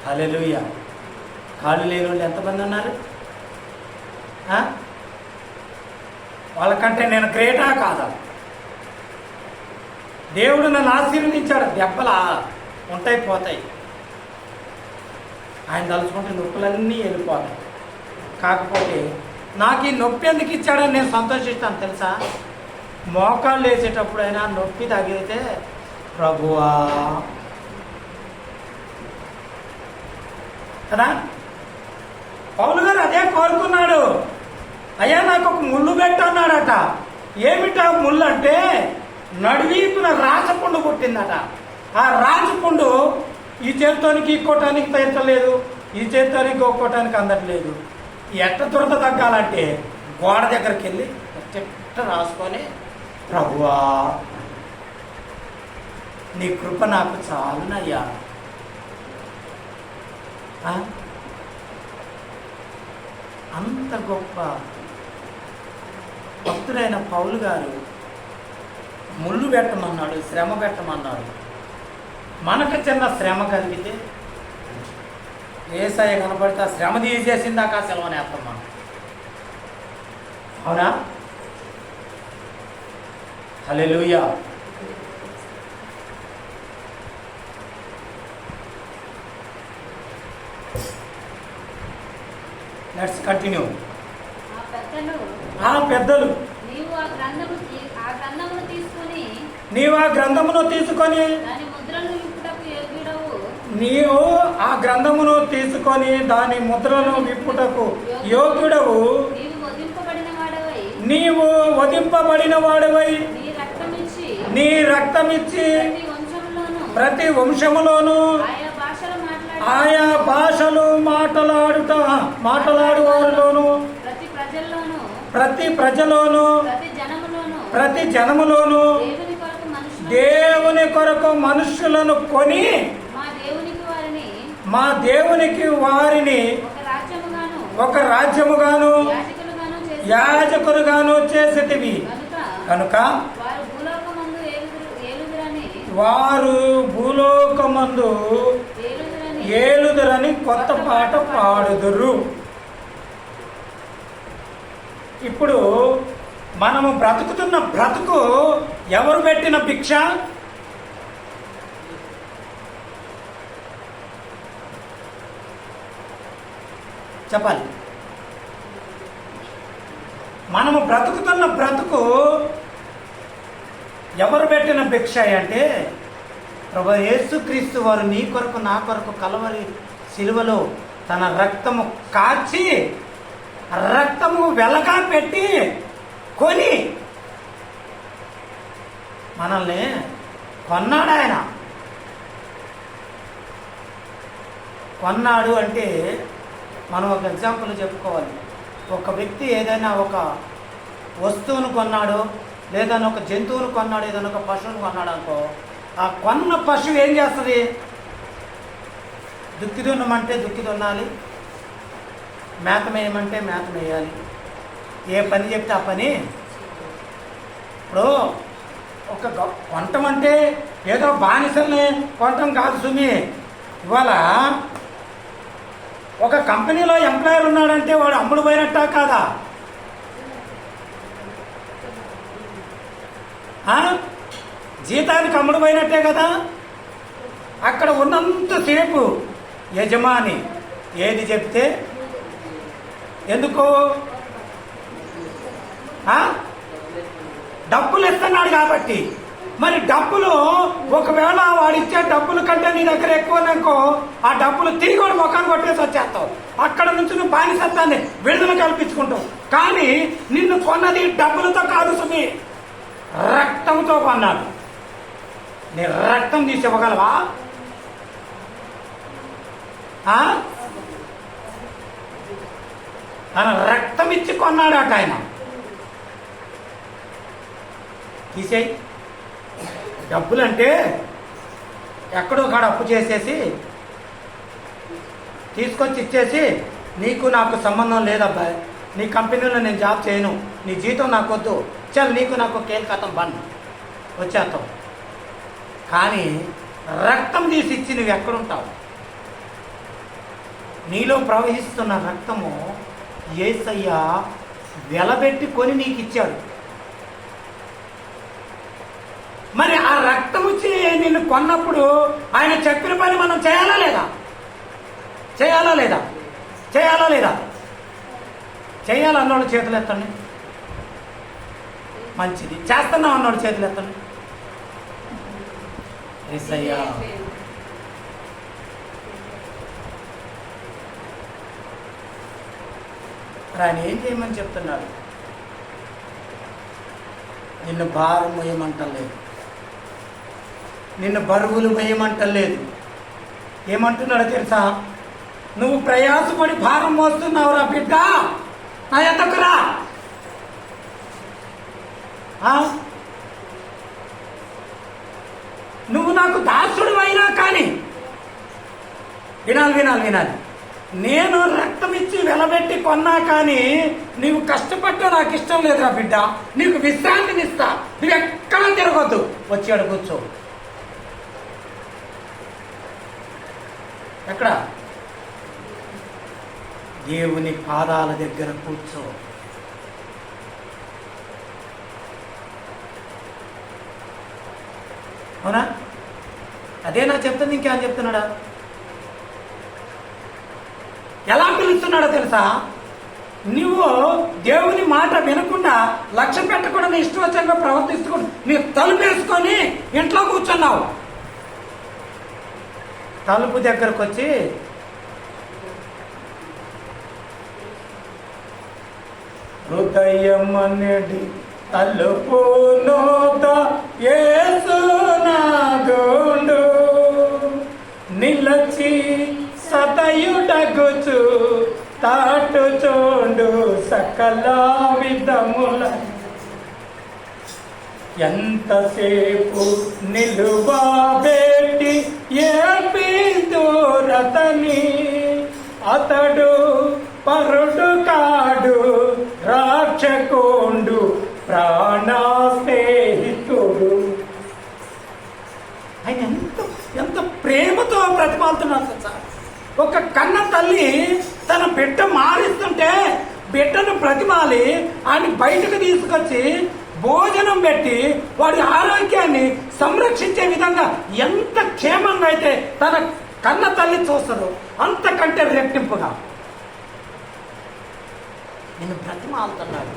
Speaker 1: హల్లెలూయా. కాళ్ళు లేని వాళ్ళు ఎంతమంది ఉన్నారు? వాళ్ళకంటే నేను గ్రేటా కాదా? దేవుడు నన్ను ఆశీర్వదించాడు. దెబ్బలా ఉంటాయి పోతాయి, ఆయన తలుచుకుంటే నొప్పులన్నీ వెళ్ళిపోతాయి. కాకపోతే నాకు ఈ నొప్పి ఎందుకు ఇచ్చాడని నేను సంతోషిస్తాను తెలుసా? మోకాళ్ళు వేసేటప్పుడైనా నొప్పి తగిలితే ప్రభువా కదా, పౌలు గారు అదే కోరుకున్నాడు. అయ్యా నాకు ఒక ముళ్ళు పెట్టన్నాడట. ఏమిటా ముళ్ళు అంటే నడువీపున రాచపుండు పుట్టిందట. ఆ రాచపుండు ఈ చేత్తోనికి ఇంకోటానికి తెచ్చలేదు, ఈ చేత్తోనికి ఇంకోటానికి అందట్లేదు. ఎట్ట దురద తగ్గాలంటే గోడ దగ్గరికి వెళ్ళి చెట్ట రాసుకొని ప్రభువా నీ కృప నాకు చాలునయ్యా. అంత గొప్ప భక్తుడైన పౌలు గారు ముళ్ళు పెట్టమన్నాడు, శ్రమ పెట్టమన్నాడు. మనకు చిన్న శ్రమ కలిగితే ఏసయ్య కనపడితే ఆ శ్రమ తీసేసిందాక సెలవునేస్తాం మనం. అవునా? హల్లెలూయా. Let's continue. ఆ పెద్దలు నీవు ఆ గ్రంథమును తీసుకొని నీవు ఆ గ్రంథమును తీసుకొని దాని ముద్రను విప్పుటకు యోగ్యుడవు. నీవు వధింపబడిన వాడవై నీ రక్తమిచ్చి ప్రతి వంశములోను ఆయా భాషలు మాట్లాడు వారిలోను ప్రతి ప్రజలోను ప్రతి జనములోను దేవుని కొరకు మనుష్యులను కొని మా దేవునికి వారిని ఒక రాజ్యముగాను యాజకులుగాను చేసేటివి కనుక వారు భూలోకమందు ఏలుదురని కొత్త పాట పాడుదురు. ఇప్పుడు మనము బ్రతుకుతున్న బ్రతుకు ఎవరు పెట్టిన భిక్ష? చెప్పాలి. మనము బ్రతుకుతున్న బ్రతుకు ఎవరు పెట్టిన భిక్ష అంటే ప్రభు యేసుక్రీస్తు వారు నీ కొరకు నా కొరకు కలవరి శిలువలో తన రక్తము కాచి రక్తము వెలగా పెట్టి కొని మనల్ని కొన్నాడు. ఆయన కొన్నాడు అంటే మనం ఒక ఎగ్జాంపుల్ చెప్పుకోవాలి. ఒక వ్యక్తి ఏదైనా ఒక వస్తువును కొన్నాడు, లేదా ఒక జంతువును కొన్నాడు, ఏదైనా ఒక పశువును కొన్నాడు అనుకో, ఆ కొన్న పశువు ఏం చేస్తుంది? దుక్కి దున్నమంటే దుక్కి దున్నాలి, మేత మేయమంటే మేత మేయాలి, ఏ పని చెప్తే ఆ పని. ఇప్పుడు ఒక కొనటం అంటే ఏదో బానిసల్ని కొనటం కాదు సుమి. ఇవాళ ఒక కంపెనీలో ఎంప్లాయర్ ఉన్నాడంటే వాడు అమ్ముడు పోయినట్టా కాదా? జీతానికి అమ్ముడు పోయినట్టే కదా. అక్కడ ఉన్నంతసేపు యజమాని ఏది చెప్తే ఎందుకు డబ్బులు ఇస్తున్నాడు కాబట్టి. మరి డబ్బులు ఒకవేళ వాడిచ్చే డబ్బుల కంటే నీ దగ్గర ఎక్కువననుకో, ఆ డబ్బులు తిరిగి వాడు ముఖాన్ని కొట్టేసి వచ్చేస్తావు. అక్కడ నుంచి నువ్వు బానిసత్వాన్ని విడుదల కల్పించుకుంటావు. కానీ నిన్ను కొన్నది డబ్బులతో కాదు సుమి, రక్తంతో కొన్నాడు. నీ రక్తం తీసి ఇవ్వగలవా? తన రక్తం ఇచ్చి కొన్నాడట ఆయన. తీసేయి. డబ్బులంటే ఎక్కడో కాడ అప్పు చేసేసి తీసుకొచ్చి ఇచ్చేసి నీకు నాకు సంబంధం లేదబ్బాయి, నీ కంపెనీలో నేను జాబ్ చేయను, నీ జీతం నాకు వద్దు, చల్ నీకు నాకు కేల్కతం బంద్ వచ్చేస్తాం. కానీ రక్తం తీసి ఇచ్చి నువ్వు ఎక్కడుంటావు? నీలో ప్రవహిస్తున్న రక్తము యేసయ్య వెలబెట్టి కొని నీకు ఇచ్చాడు. మరి ఆ రక్తం వచ్చి నిన్ను కొన్నప్పుడు ఆయన చెప్పిన పని మనం చేయాలా లేదా? చేయాలా లేదా? చేయాలా లేదా? చేయాలన్నోళ్ళు చేతులు ఎత్తండి. మంచిది. చేస్తున్నాం అన్నోళ్ళు చేతులు ఎత్తండి. యేసయ్యా, ఆయన ఏం చేయమని చెప్తున్నాడు? నిన్ను భారం వేయమంటలేదు, నిన్ను బరువులు వేయమంటలేదు. ఏమంటున్నాడో తెలుసా? నువ్వు ప్రయాసపడి భారం మోస్తున్నావురా బిడ్డ, నా ఎద్దకురా. నువ్వు నాకు దాసుడు అయినా కానీ వినాలి. నేను రక్తం ఇచ్చి వెలబెట్టి కొన్నా కానీ నీవు కష్టపడ్డా నాకు ఇష్టం లేదురా బిడ్డ. నీకు విశ్రాంతినిస్తా, నువ్వు ఎక్కడా తిరగొద్దు, వచ్చాడు కూర్చో. ఎక్కడ? దేవుని పాదాల దగ్గర కూర్చో. అవునా? అదే నా చెప్తుంది. ఇంకేం చెప్తున్నాడా? ఎలా పిలుస్తున్నాడో తెలుసా? నువ్వు దేవుని మాట వినకుండా, లక్ష్యం పెట్టకుండా, నీ ఇష్టవచ్చంగా ప్రవర్తిస్తూ నీ తలుపు వేసుకొని ఇంట్లో కూర్చున్నావు. తలుపు దగ్గరకు వచ్చి హృదయం అనేది తలుపు నోత యేసునాథుండు నిలచి సతయుడగుచు తాటుచోండు సకల విధముల. ఎంతసేపు నిలువబెట్టి ఏర్పిదురతని, అతడు పరుడు కాడు రాక్షకుండు ప్రాణ స్నేహితుడు. ఆయన ఎంత ప్రేమతో ప్రతిపాలుతున్నాడు సార్. ఒక కన్న తల్లి తన బిడ్డ మారిస్తుంటే బిడ్డను ప్రతిమాలి ఆయన బయటకు తీసుకొచ్చి భోజనం పెట్టి వాడి ఆరోగ్యాన్ని సంరక్షించే విధంగా ఎంత క్షేమంగా అయితే తన కన్న తల్లి చూస్తుందో అంతకంటే రెట్టింపుగా నిన్ను బ్రతిమాలుతున్నాడు.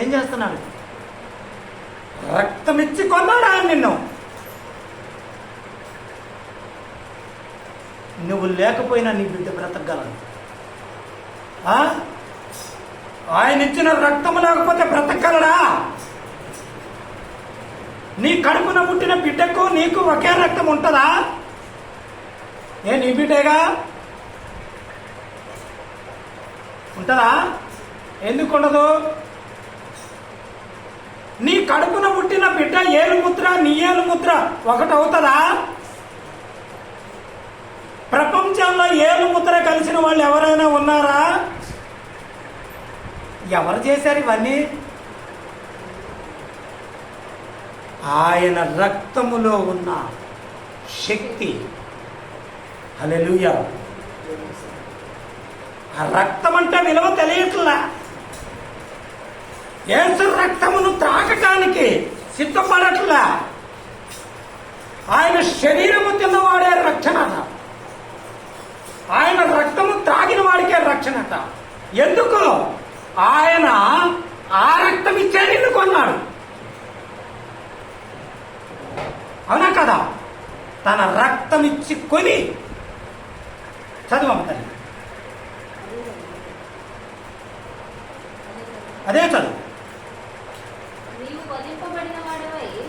Speaker 1: ఏం చేస్తున్నాడు? రక్తమిచ్చి కొన్నాడు ఆయన నిన్ను. నువ్వు లేకపోయినా నీ బిడ్డ బ్రతకగలదు. ఆయన ఇచ్చిన రక్తము లేకపోతే బ్రతకగలడా? నీ కడుపున పుట్టిన బిడ్డకు నీకు ఒకే రక్తం ఉంటుందా? నీ బిడ్డేగా ఉంటుందా? ఎందుకు ఉండదు? నీ కడుపున పుట్టిన బిడ్డ ఏలుముద్ర నీ ఏలుముద్ర ఒకటవుతుందా? ప్రపంచంలో ఏలుముద్ర కలిసిన వాళ్ళు ఎవరైనా ఉన్నారా? ఎవరు చేశారు ఇవన్నీ? ఆయన రక్తములో ఉన్న శక్తి. హల్లెలూయా. ఆ రక్తం అంటే విలువ తెలియట్లా. యేసు రక్తమును త్రాగటానికి సిద్ధపడట్లా. ఆయన శరీరము తిన్నవాడే రక్షణట, ఆయన రక్తము త్రాగిన వాడికే రక్షణట. ఎందుకు? ఆయన ఆ రక్తం ఇచ్చే నిన్ను కొన్నాడు. అవునా కదా? తన రక్తం ఇచ్చి కొని. చదువు తల్లి, అదే చదువు.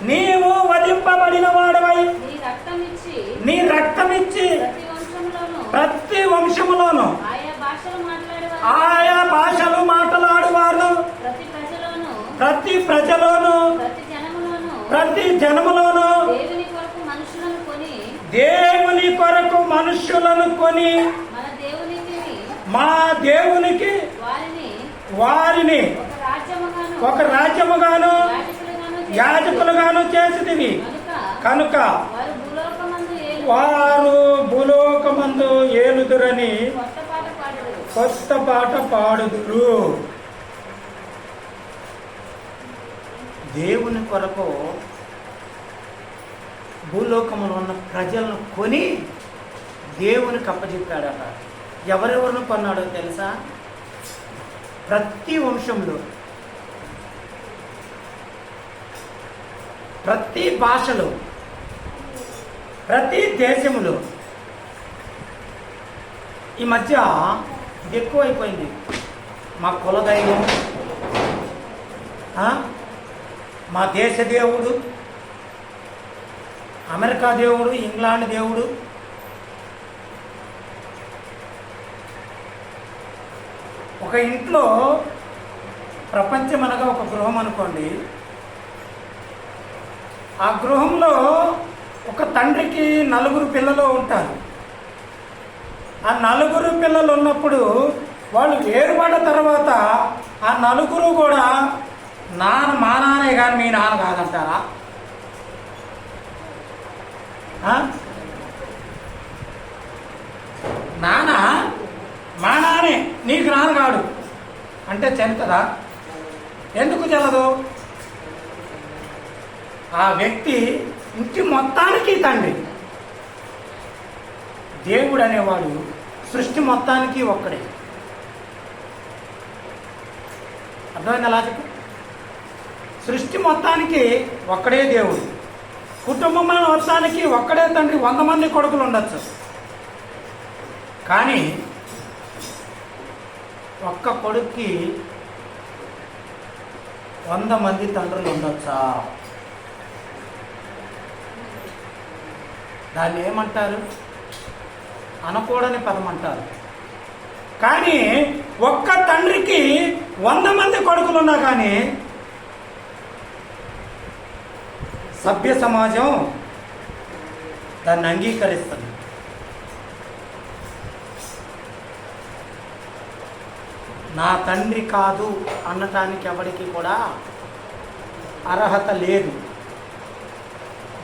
Speaker 1: నీవు వధింపబడిన వాడవై నీ రక్తమిచ్చి ప్రతి వంశములోను ఆయా భాషలు మాట్లాడువారు, ప్రతి ప్రజలోను ప్రతి జనములోను దేవుని కొరకు మనుష్యులను కొని మా దేవునికి వారిని ఒక రాజ్యముగాను యాజకులుగాను చేసితివి కనుక వారు భూలోకమందు ఏలుదురని కొత్త పాట పాడుదురు. దేవుని కొరకు భూలోకములో ఉన్న ప్రజలను కొని దేవునికి అప్పచెప్పాడట. ఎవరెవరిని కొన్నాడో తెలుసా? ప్రతి వంశంలో, ప్రతి భాషలో, ప్రతి దేశంలో. ఈ మధ్య ఇది ఎక్కువైపోయింది. మా కులదైవం, మా దేశ దేవుడు, అమెరికా దేవుడు, ఇంగ్లాండ్ దేవుడు. ఒక ఇంట్లో ప్రపంచం అనగా ఒక గృహం అనుకోండి. ఆ గృహంలో ఒక తండ్రికి 4 పిల్లలు ఉంటారు. ఆ 4 పిల్లలు ఉన్నప్పుడు వాళ్ళు వేరుపడ్డ తర్వాత ఆ 4 కూడా మా నాన్నే కానీ మీ నాన్న కాదంటారా? నాన్న మా నాన్నే, నీకు నాన్న కాడు అంటే చెల్లుతుందా? ఎందుకు చెల్లదు? ఆ వ్యక్తి ఇంటి మొత్తానికి తండ్రి. దేవుడు అనేవాడు సృష్టి మొత్తానికి ఒక్కడే. అర్థమైంది లాజిక్? సృష్టి మొత్తానికి ఒక్కడే దేవుడు. కుటుంబం మొత్తానికి ఒక్కడే తండ్రి. 100 మంది కొడుకులు ఉండొచ్చు, కానీ ఒక్క కొడుక్కి 100 మంది తండ్రులు ఉండొచ్చా? దాన్ని ఏమంటారు? అనకూడని పదం అంటారు. కానీ ఒక్క తండ్రికి 100 మంది కొడుకులు ఉన్నా కానీ సభ్య సమాజం దాన్ని అంగీకరిస్తుంది. నా తండ్రి కాదు అనటానికి ఎవరికి కూడా అర్హత లేదు.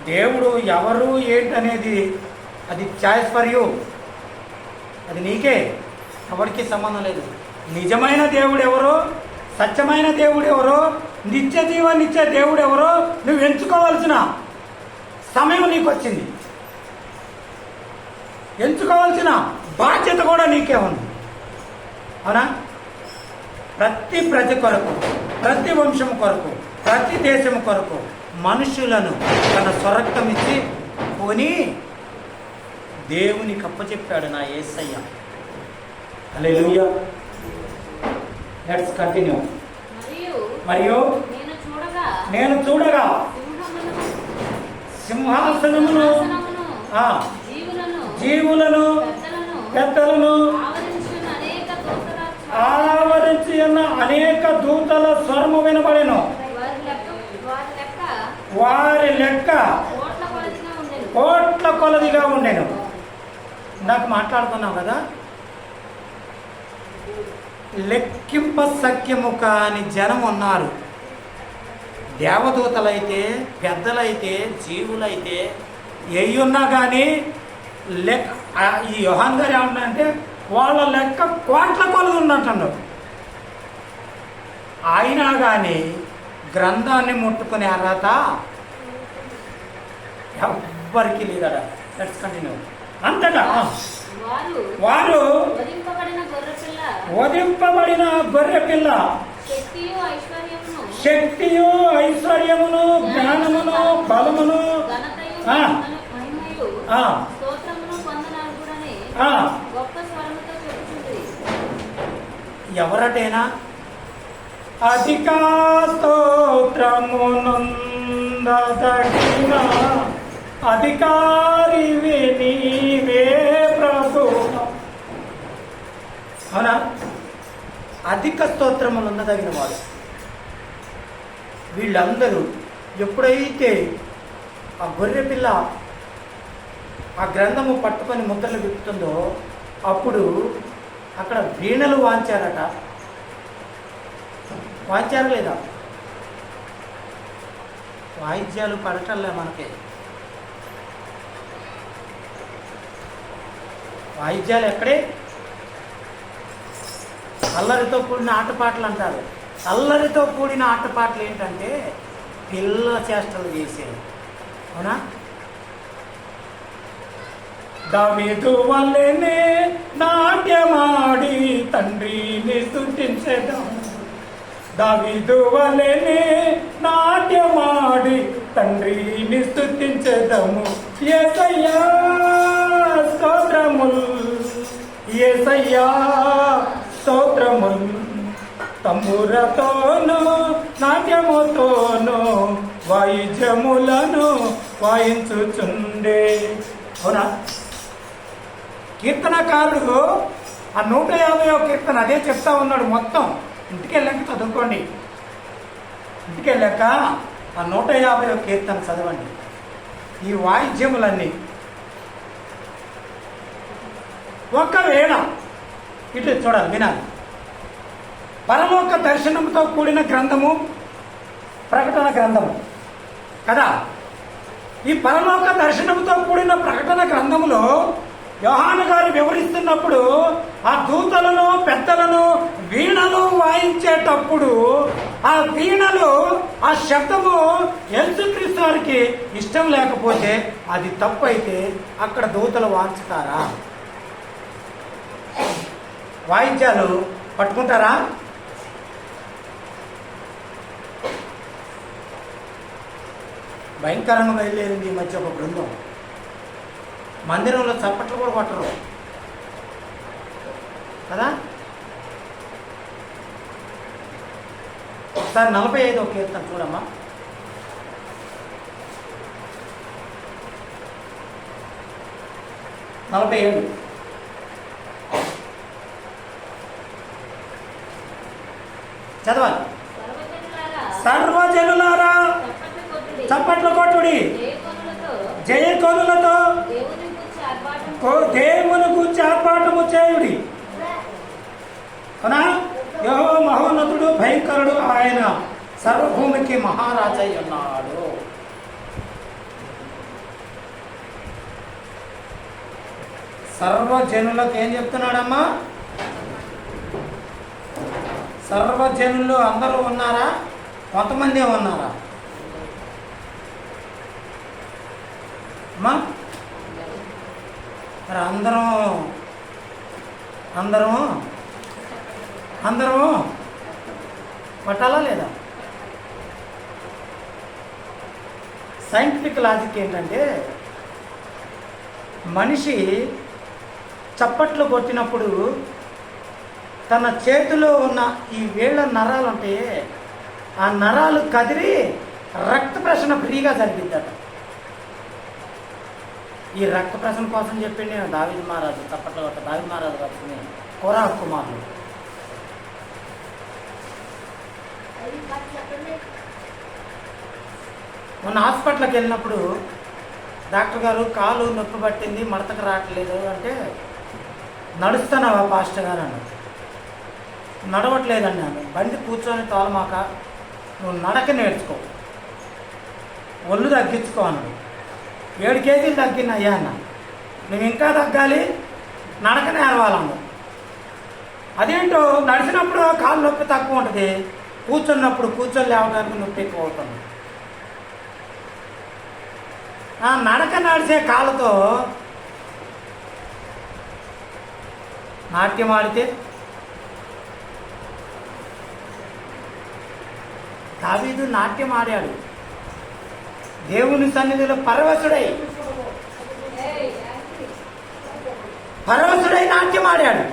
Speaker 1: దేవుడు ఎవరు ఏంటనేది అది చాయిస్ ఫర్ యూ, అది నీకే, ఎవరికి సంబంధం లేదు. నిజమైన దేవుడు ఎవరో, సత్యమైన దేవుడు ఎవరో, నిత్య జీవాన్నిచ్చే దేవుడు ఎవరో నువ్వు ఎంచుకోవాల్సిన సమయం నీకు వచ్చింది. ఎంచుకోవాల్సిన బాధ్యత కూడా నీకే ఉంది. అవునా? ప్రతి ప్రజ కొరకు, ప్రతి వంశం కొరకు, ప్రతి దేశం కొరకు మనుషులను తన స్వరక్తం ఇచ్చి కొని దేవునికి అప్పచెప్పాడు నా యేసయ్య. హల్లెలూయా. Let's continue. మరియు నేను చూడగా సింహాసనమును, జీవులను, పెద్దలను ఆవరించి ఉన్న అనేక దూతల స్వరము వినబడెను. వారి లెక్క కోట్ల కొలదిగా ఉండెను. ఇందాక మాట్లాడుతున్నాం కదా, లెక్కింప సఖ్యము కాని జనం ఉన్నారు. దేవదూతలైతే, పెద్దలైతే, జీవులైతే ఏయున్నా కానీ ఈ యోహాన్ గారు ఏమన్నారంటే వాళ్ళ లెక్క కోట్ల కొలది ఉన్నట్టున్నారు. అయినా కానీ గ్రంథాన్ని ముట్టుకునే అర్హత ఎవ్వరికి లేదట. Let's continue. అంతటా వారు వధింపబడిన గొర్రె పిల్ల శక్తియు, ఐశ్వర్యమును, జ్ఞానమును, బలమును, ఎవరటేనా? అధికా స్తోత్రమునందదగిన అధికారివి నీవే ప్రభు. అవునా? అధిక స్తోత్రములు ఉన్నదగిన వాడు. వీళ్ళందరూ ఎప్పుడైతే ఆ గొర్రె పిల్ల ఆ గ్రంథము పట్టుకొని ముద్రలు విప్పుతుందో అప్పుడు అక్కడ వీణలు వాంచారట. వాంచారు లేదా? వాయిద్యాలు పడటంలే మనకి. వాయిద్యాలు ఎక్కడే? అల్లరితో కూడిన ఆటపాటలు అంటారు. అల్లరితో కూడిన ఆటపాటలు ఏంటంటే పిల్ల చేష్టలు చేసేవి. అవునా? దావీదు వల్లనే నాట్యమాడి తండ్రిని స్తుతించెదము. దావీదు వల్లనే నాట్యమాడి తండ్రిని స్తుతించెదము. యేసయ్యా స్తోత్రముల్, యేసయ్యా స్తోత్రముల్. తంబురతోను నాట్యముతోను వాయిద్యములను వాయించుచుండే. అవునా? కీర్తనకారుడు ఆ 150వ కీర్తన అదే చెప్తా ఉన్నాడు. మొత్తం ఇంటికి వెళ్ళాక చదువుకోండి. ఇంటికి వెళ్ళాక ఆ 150వ కీర్తన చదవండి. ఈ వాయిద్యములన్నీ ఒకవేళ ఇటు చూడాలి, వినాలి. పరలోక దర్శనంతో కూడిన గ్రంథము ప్రకటన గ్రంథము కదా. ఈ పరలోక దర్శనంతో కూడిన ప్రకటన గ్రంథములో యోహాను గారు వివరిస్తున్నప్పుడు ఆ దూతలను పెద్దలను వీణలు వాయించేటప్పుడు ఆ వీణలు ఆ శబ్దము యేసుక్రీస్తు వారికి ఇష్టం లేకపోతే అది తప్పు అయితే అక్కడ దూతలు వాయించుతారా? వాయిద్యాలు పట్టుకుంటారా? భయంకరంగా బయలుదేరింది ఈ మధ్య ఒక బృందం. మందిరంలో చప్పట్లు కూడా కొట్టరు కదా. ఒకసారి 45వ కీర్తన చూడమ్మా. నలభై 47 చదవాలి. సర్వజనులారా చప్పట్లు కొట్టుడి, జయకొనులతో దేవుని గూర్చి ఆర్భాటము చేయుడి. అవునా? యెహోవా మహోన్నతుడు భయంకరుడు, ఆయన సర్వభూమికి మహారాజై ఉన్నాడు. సర్వజనులకు ఏం చెప్తున్నాడమ్మా? సర్వజనులు అందరూ ఉన్నారా? కొంతమంది ఉన్నారా అమ్మా? మరి అందరము పట్టాలా లేదా? సైంటిఫిక్ లాజిక్ ఏంటంటే మనిషి చప్పట్లు కొట్టినప్పుడు తన చేతిలో ఉన్న ఈ వేళ్ళ నరాలు ఉంటాయి, ఆ నరాలు కదిరి రక్త ప్రసరణ ఫ్రీగా జరిగిద్దట. ఈ రక్త ప్రసరణ కోసం చెప్పి నేను దావీదు మహారాజు చప్పట్లు కొట్ట దావీదు మహారాజు కట్టుకుని కోరాహు కుమారుడు. మొన్న హాస్పిటల్కి వెళ్ళినప్పుడు డాక్టర్ గారు కాలు నొప్పి పట్టింది, మడతకు రావట్లేదు అంటే, నడుస్తున్నావా పాస్టర్ గారు అన్నాడు. నడవట్లేదండి అన్నాను. బండి కూర్చొని తోలమాక, నువ్వు నడక నేర్చుకో, ఒళ్ళు తగ్గించుకో అన్నాడు. 7 కేజీలు తగ్గినాయ్యా అన్న. నువ్వు ఇంకా తగ్గాలి, నడక నేర్వాలన్నాడు. అదేంటో నడిచినప్పుడు కాలు నొప్పి తక్కువ ఉంటుంది, కూర్చున్నప్పుడు కూర్చొని లేవడానికి నొప్పి ఎక్కువ అవుతుంది. ఆ నడక నడిచే కాళ్ళతో నాట్యం ఆడితే దావీదు నాట్యం ఆడాడు. దేవుని సన్నిధిలో పరవశుడై నాట్యం ఆడాడు.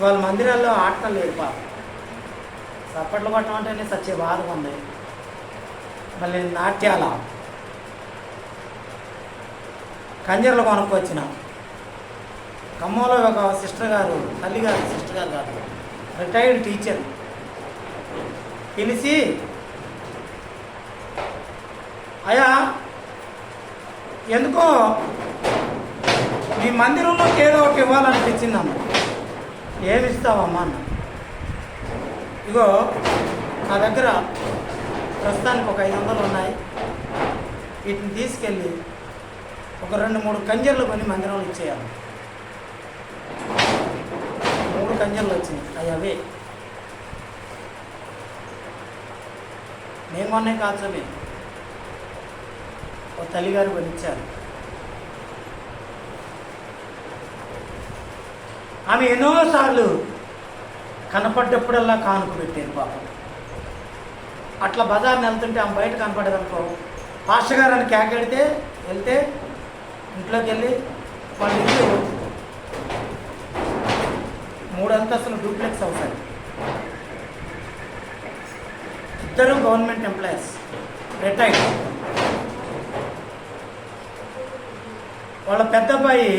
Speaker 1: వాళ్ళ మందిరాల్లో ఆటలు లేదు పాప. చప్పట్లు కొట్టడం అంటేనే సచ్చే బాధగా ఉంది. మళ్ళీ నాట్యాల కంజర్లు కొనుక్కొచ్చిన ఖమ్మంలో ఒక సిస్టర్ గారు, తల్లి గారు, సిస్టర్ గారు కాదు, రిటైర్డ్ టీచర్ పిలిచి, అయ్యా ఎందుకో మీ మందిరంలోకి ఏదో ఒకటి ఇవ్వాలనిపించింది అన్న. ఏమి ఇస్తావమ్మా అన్న. ఇగో నా దగ్గర ప్రస్తుతానికి ఒక 500 ఉన్నాయి, వీటిని తీసుకెళ్ళి ఒక 2-3 కంజర్లు కొని మందిరంలో ఇచ్చేయాలి. 3 కంజర్లు వచ్చినాయి. అవి అవే మేము కొన్నాయి కాల్చమే. ఒక తల్లిగారు కొనిచ్చారు. ఆమె ఎన్నోసార్లు కనపడ్డప్పుడల్లా కానుక పెట్టేది పాపం. అట్లా బజార్ని వెళ్తుంటే ఆమె బయట కనపడేది అనుకో, పాస్టర్ గారు అని కేకెడితే వెళ్తే ఇంట్లోకి వెళ్ళి వాళ్ళ ఇల్లు 3 అంతస్తులు డూప్లెక్స్ అవుతాయి. ఇద్దరు గవర్నమెంట్ ఎంప్లాయీస్, రిటైర్డ్. వాళ్ళ పెద్ద అబ్బాయి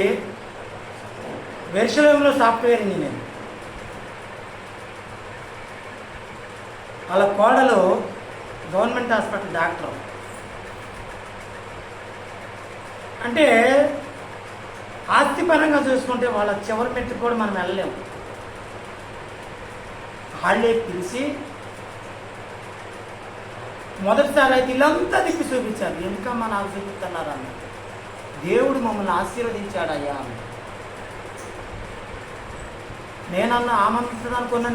Speaker 1: వెర్షలంలో సాఫ్ట్వేర్ ఇంజనీర్. వాళ్ళ కోడలు గవర్నమెంట్ హాస్పిటల్ డాక్టర్. అంటే ఆస్తిపరంగా చూసుకుంటే వాళ్ళ చివరి మెట్టుకు కూడా మనం వెళ్ళలేము. వాళ్ళే పిలిచి మొదటిసారి అయితే ఇల్లంతా తిప్పి చూపించారు. ఎందుకమ్మా నాకు చూపిస్తున్నారు అన్న. దేవుడు మమ్మల్ని ఆశీర్వదించాడయ్యా అన్న. నేనన్నా ఆమంతుడు అనుకున్నా.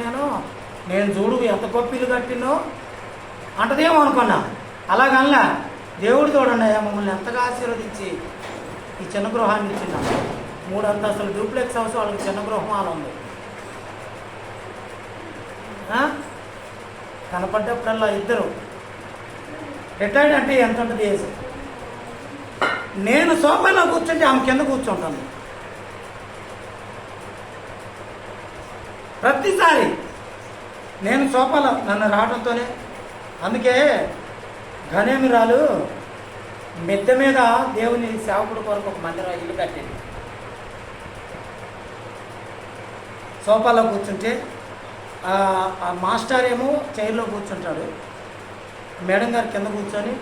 Speaker 1: నేను చూడు ఎంత గొప్ప ఇల్లు కట్టినో అంటదేమో అనుకున్నా. అలాగల్లా దేవుడు చూడండి అయ్యా మమ్మల్ని ఎంతగా ఆశీర్వదించి ఈ చిన్న గృహాన్ని ఇచ్చిందా. 3 అంతస్తులు డూప్లెక్స్ హౌస్, వాళ్ళకి చిన్న గృహం అలా ఉంది. కనపడ్డప్పుడల్లా ఇద్దరు రిటైర్డ్. అంటే ఎంత ఉంటుంది ఏజ్? నేను సోఫాలో కూర్చుంటే ఆమె కింద కూర్చుంటాను. ప్రతిసారి నేను సోఫాలో నన్ను రావడంతోనే. అందుకే ఘనేమిరాలు మిద్దె మీద దేవుని సేవకుడు కొరకు ఒక మందిరం ఇల్లు కట్టింది. సోఫాలో కూర్చుంటే ఆ మాస్టర్ ఏమో చైర్లో కూర్చుంటాడు, మేడం గారు కింద కూర్చొని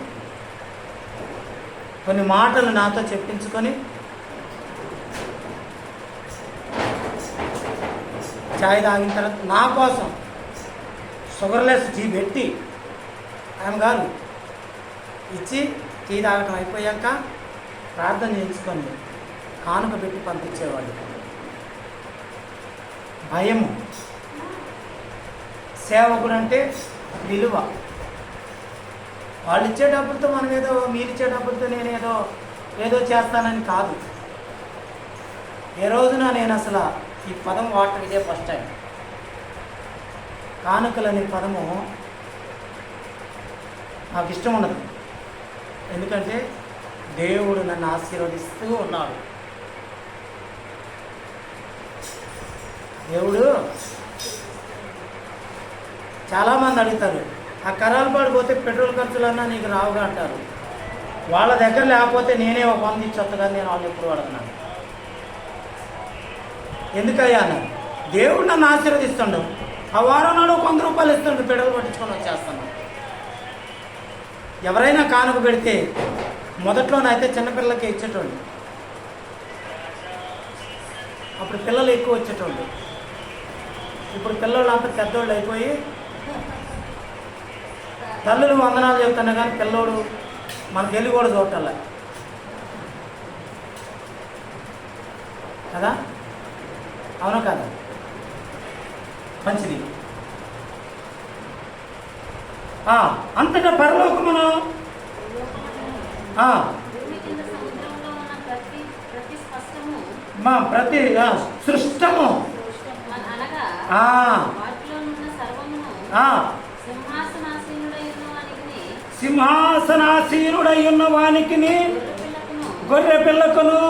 Speaker 1: కొన్ని మాటలు నాతో చెప్పించుకొని చాయ్ తాగిన తర్వాత నా కోసం షుగర్లెస్ టీ పెట్టి ఆమె గారు ఇచ్చి టీ తాగటం అయిపోయాక ప్రార్థన చేయించుకొని కానుక పెట్టి పంపించేవాళ్ళు. భయము. సేవకుడు అంటే విలువ. వాళ్ళు ఇచ్చే డబ్బులతో మనం ఏదో, మీరు ఇచ్చే డబ్బులతో నేను ఏదో చేస్తానని కాదు. ఏ రోజున నేను అసలు ఈ పదం వాడటం ఇదే ఫస్ట్ టైం. కానుకలనే పదము నాకు ఇష్టం ఉండదు. ఎందుకంటే దేవుడు నన్ను ఆశీర్వదిస్తూ ఉన్నాడు. దేవుడు చాలామంది అడుగుతారు, ఆ కరాలు పడిపోతే పెట్రోల్ ఖర్చులన్నా నీకు రావుగా అంటారు. వాళ్ళ దగ్గర లేకపోతే నేనే ఒక 100 ఇచ్చొస్తా కానీ నేను వాళ్ళు ఎప్పుడు అడుగుతున్నాను. ఎందుకయ్యా అన్నారు. దేవుడు నన్ను ఆశీర్వదిస్తుండు. ఆ వారం నాడు 100 రూపాయలు ఇస్తుండు, పెట్రోల్ పట్టించుకొని వచ్చేస్తాను. ఎవరైనా కానుక పెడితే మొదట్లోనైతే చిన్నపిల్లలకి ఇచ్చేటోళ్ళు, అప్పుడు పిల్లలు ఎక్కువ వచ్చేటోళ్ళు. ఇప్పుడు పిల్లలు అంతా పెద్దోళ్ళు అయిపోయి తల్లులు వందనాలు చెప్తున్నా కానీ పిల్లోడు మనకు వెళ్ళి కూడా చూడాల కదా, అవును కదా. మంచిది. అంతటా పరలోకమును ప్రతి సృష్టము సింహాసనాసీనుడై ఉన్న వానికి గొర్రె పిల్లకును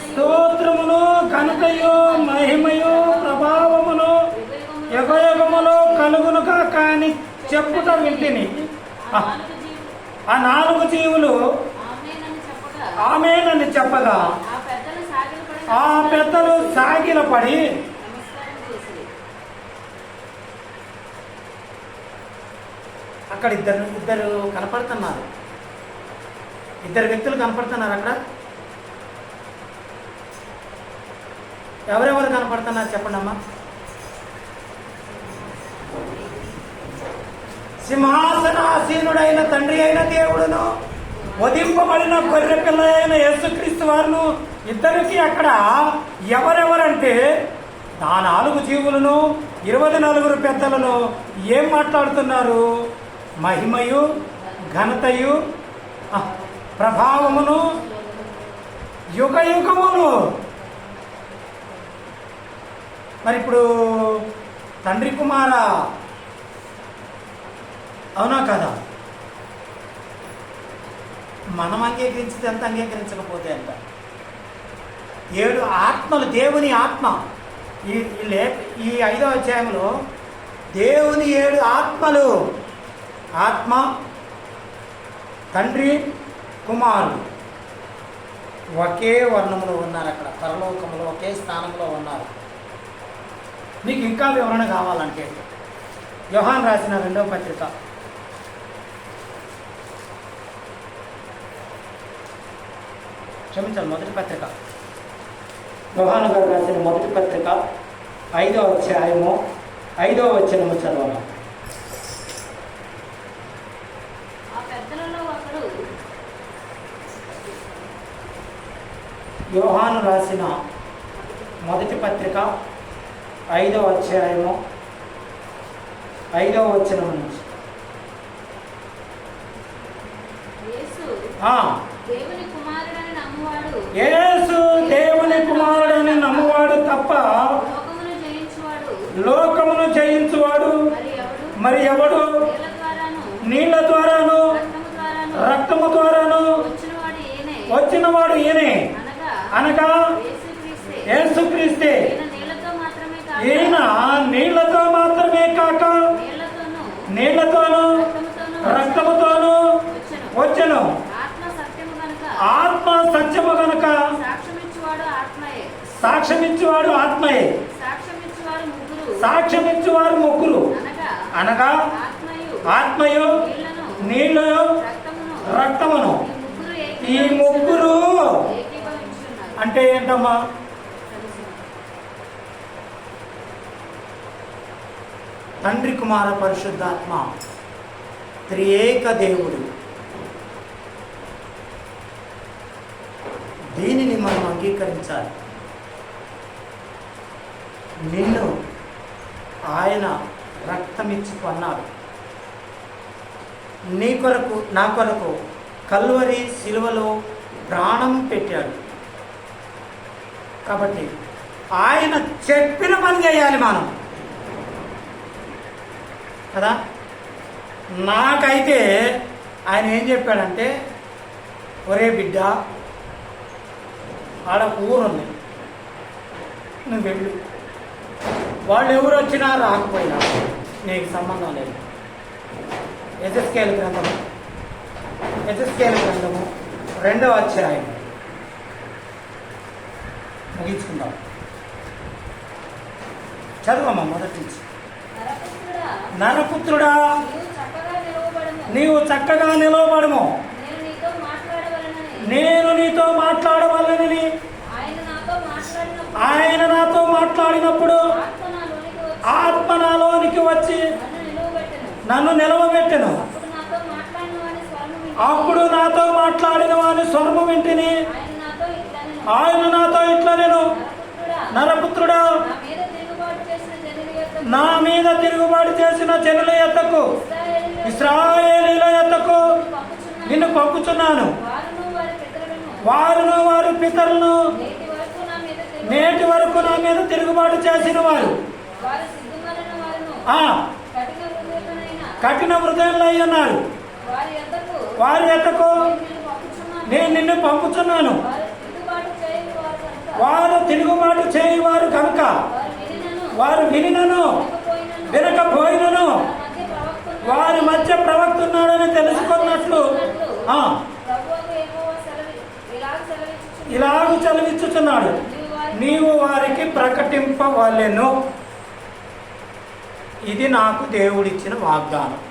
Speaker 1: స్తోత్రమును ఘనతయు మహిమయు ప్రభావమును యుగయుగములో కలుగునుగా కాని చెప్పుట వింటిని. ఆ 4 జీవులు ఆమేనని చెప్పగా ఆ పెద్దలు సాగిలపడి అక్కడ ఇద్దరు కనపడుతున్నారు. 2 వ్యక్తులు కనపడుతున్నారు అక్కడ. ఎవరెవరు కనపడుతున్నారు చెప్పండి అమ్మా. సింహాసనాసీనుడైన తండ్రి అయిన దేవుడును, వధింపబడిన గొర్రె పిల్ల అయిన యేసుక్రీస్తు వారును. ఇద్దరికి అక్కడ ఎవరెవరంటే ఆ 4 జీవులను 24 పెద్దలను ఏం మాట్లాడుతున్నారు? మహిమయు ఘనతయు ప్రభావమును యుగయుగమును మరి ఇప్పుడు తండ్రి కుమార అవునా కదా? మనం అంగీకరించితే ఎంత, అంగీకరించకపోతే ఎంత. 7 ఆత్మలు, దేవుని ఆత్మ. ఈ 5వ అధ్యాయంలో దేవుని 7 ఆత్మలు, ఆత్మ, తండ్రి, కుమారుడు ఒకే వర్ణంలో ఉన్నారు. అక్కడ పరలోకంలో ఒకే స్థానంలో ఉన్నారు. మీకు ఇంకా వివరణ కావాలంటే యోహాను రాసిన 2వ పత్రిక, క్షమించాలి, మొదటి పత్రిక, యోహాను గారు రాసిన మొదటి పత్రిక 5వ అధ్యాయము 5వ వచనము చదవాలి.
Speaker 2: ఆ పెద్దలలో ఒకడు,
Speaker 1: యోహాను రాసిన మొదటి పత్రిక 5వ అధ్యాయము 5వ వచనం నుంచి.
Speaker 2: యేసు
Speaker 1: ఆ,
Speaker 2: దేవుని కుమారుడని నమ్మువాడు,
Speaker 1: యేసు దేవుని కుమారుడని నమ్మువాడు తప్ప
Speaker 2: లోకమును జయించువాడు
Speaker 1: లోకమును జయించువాడు మరి ఎవడు?
Speaker 2: నీళ్ళ ద్వారాను
Speaker 1: నీళ్ల ద్వారాను
Speaker 2: రక్తము ద్వారాను
Speaker 1: రక్తము ద్వారాను
Speaker 2: వచ్చినవాడు ఈయనే.
Speaker 1: వచ్చినవాడు ఈయనే, అనగా
Speaker 2: యేసుక్రీస్తే.
Speaker 1: యేసుక్రీస్తే.
Speaker 2: ఈయన నీళ్లతో మాత్రమే కాక
Speaker 1: ఈయన నీళ్లతో మాత్రమే కాక నీళ్లతోనూ రక్తముతోనూ వచ్చెను.
Speaker 2: ఆత్మ సత్యము గనుక
Speaker 1: ఆత్మ సత్యము గనుక
Speaker 2: సాక్ష్యమిచ్చువాడు ఆత్మయే.
Speaker 1: సాక్ష్యమిచ్చువాడు ఆత్మయే.
Speaker 2: సాక్ష్యమిచ్చువారు ముగ్గురు.
Speaker 1: సాక్ష్యమిచ్చువారు ముగ్గురు, అనగా ఆత్మయు నీళ్లు రక్తమును. ఈ ముగ్గురు అంటే ఏంటమ్మా? తండ్రి, కుమార, పరిశుద్ధాత్మ త్రియేక దేవుడు. దీనిని మనం అంగీకరించాలి. నిన్ను ఆయన రక్తమిచ్చి కొన్నాడు. నీ కొరకు, నా కొరకు కల్వరి శిలువలో ప్రాణం పెట్టాడు. కాబట్టి ఆయన చెప్పిన పని చేయాలి మనం కదా. నాకైతే ఆయన ఏం చెప్పాడంటే, ఒరే బిడ్డ, ఆడ ఊరుంది, నువ్వు వెళ్ళు, వాళ్ళు ఎవరు వచ్చినా రాకపోయినా నీకు సంబంధం లేదు. ఎజెస్కేలు గ్రంథము 2వ అధ్యాయం ముగించుకుందాం. చదవమ్మా మొదటి నుంచి. నరపుత్రుడా, నీవు చక్కగా నిలవబడము, నేను నీతో మాట్లాడవలనని ఆయన నాతో మాట్లాడినప్పుడు ఆత్మ నాలోనికి వచ్చి నన్ను నిలవబెట్టెను. అప్పుడు నాతో మాట్లాడిన వాని స్వరము వింటిని. ఆయన నాతో ఇట్లా, నేను నరపుత్రుడా, నా మీద తిరుగుబాటు చేసిన జనుల యొద్దకు, ఇశ్రాయేలీయుల యొద్దకు నిన్ను పంపుచున్నాను. వారును వారి పితరులను నేటి వరకు నా మీద తిరుగుబాటు చేసిన వారు కఠిన హృదయంలో అయి ఉన్నారు. వారి యొద్దకు నేను నిన్ను పంపుచున్నాను. వారు తిరుగుబాటు చేయువారు కనుక వారు వినినను వినకపోయినను వారి మధ్య ప్రవక్త ఉన్నాడని తెలుసుకున్నట్లు ఇలాగ సెలవిచ్చుచున్నాడు, నీవు వారికి ప్రకటింపవలెను. ఇది నాకు దేవుడిచ్చిన వాగ్దానం.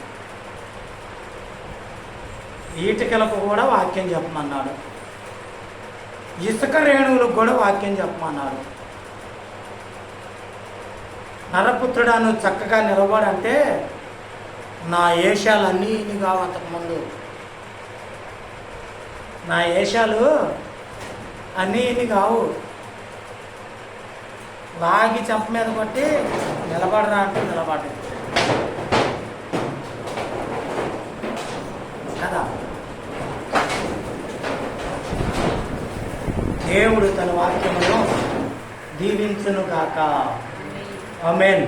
Speaker 1: ఈటికలకు కూడా వాక్యం చెప్పమన్నాడు, ఇసుక రేణువులకు కూడా వాక్యం చెప్పమన్నాడు. నరపుత్రుడా, నువ్వు చక్కగా నిలబడంటే నా ఏషాలు అన్నీ ఇన్ని కావు. అంతకుముందు నా ఏషాలు అన్నీ ఇన్ని కావు. లాగి చెంప మీద కొట్టి నిలబడరా అంటే నిలబడ్డది కదా. దేవుడు తన వాక్యమును దీవించును గాక. ఆమేన్.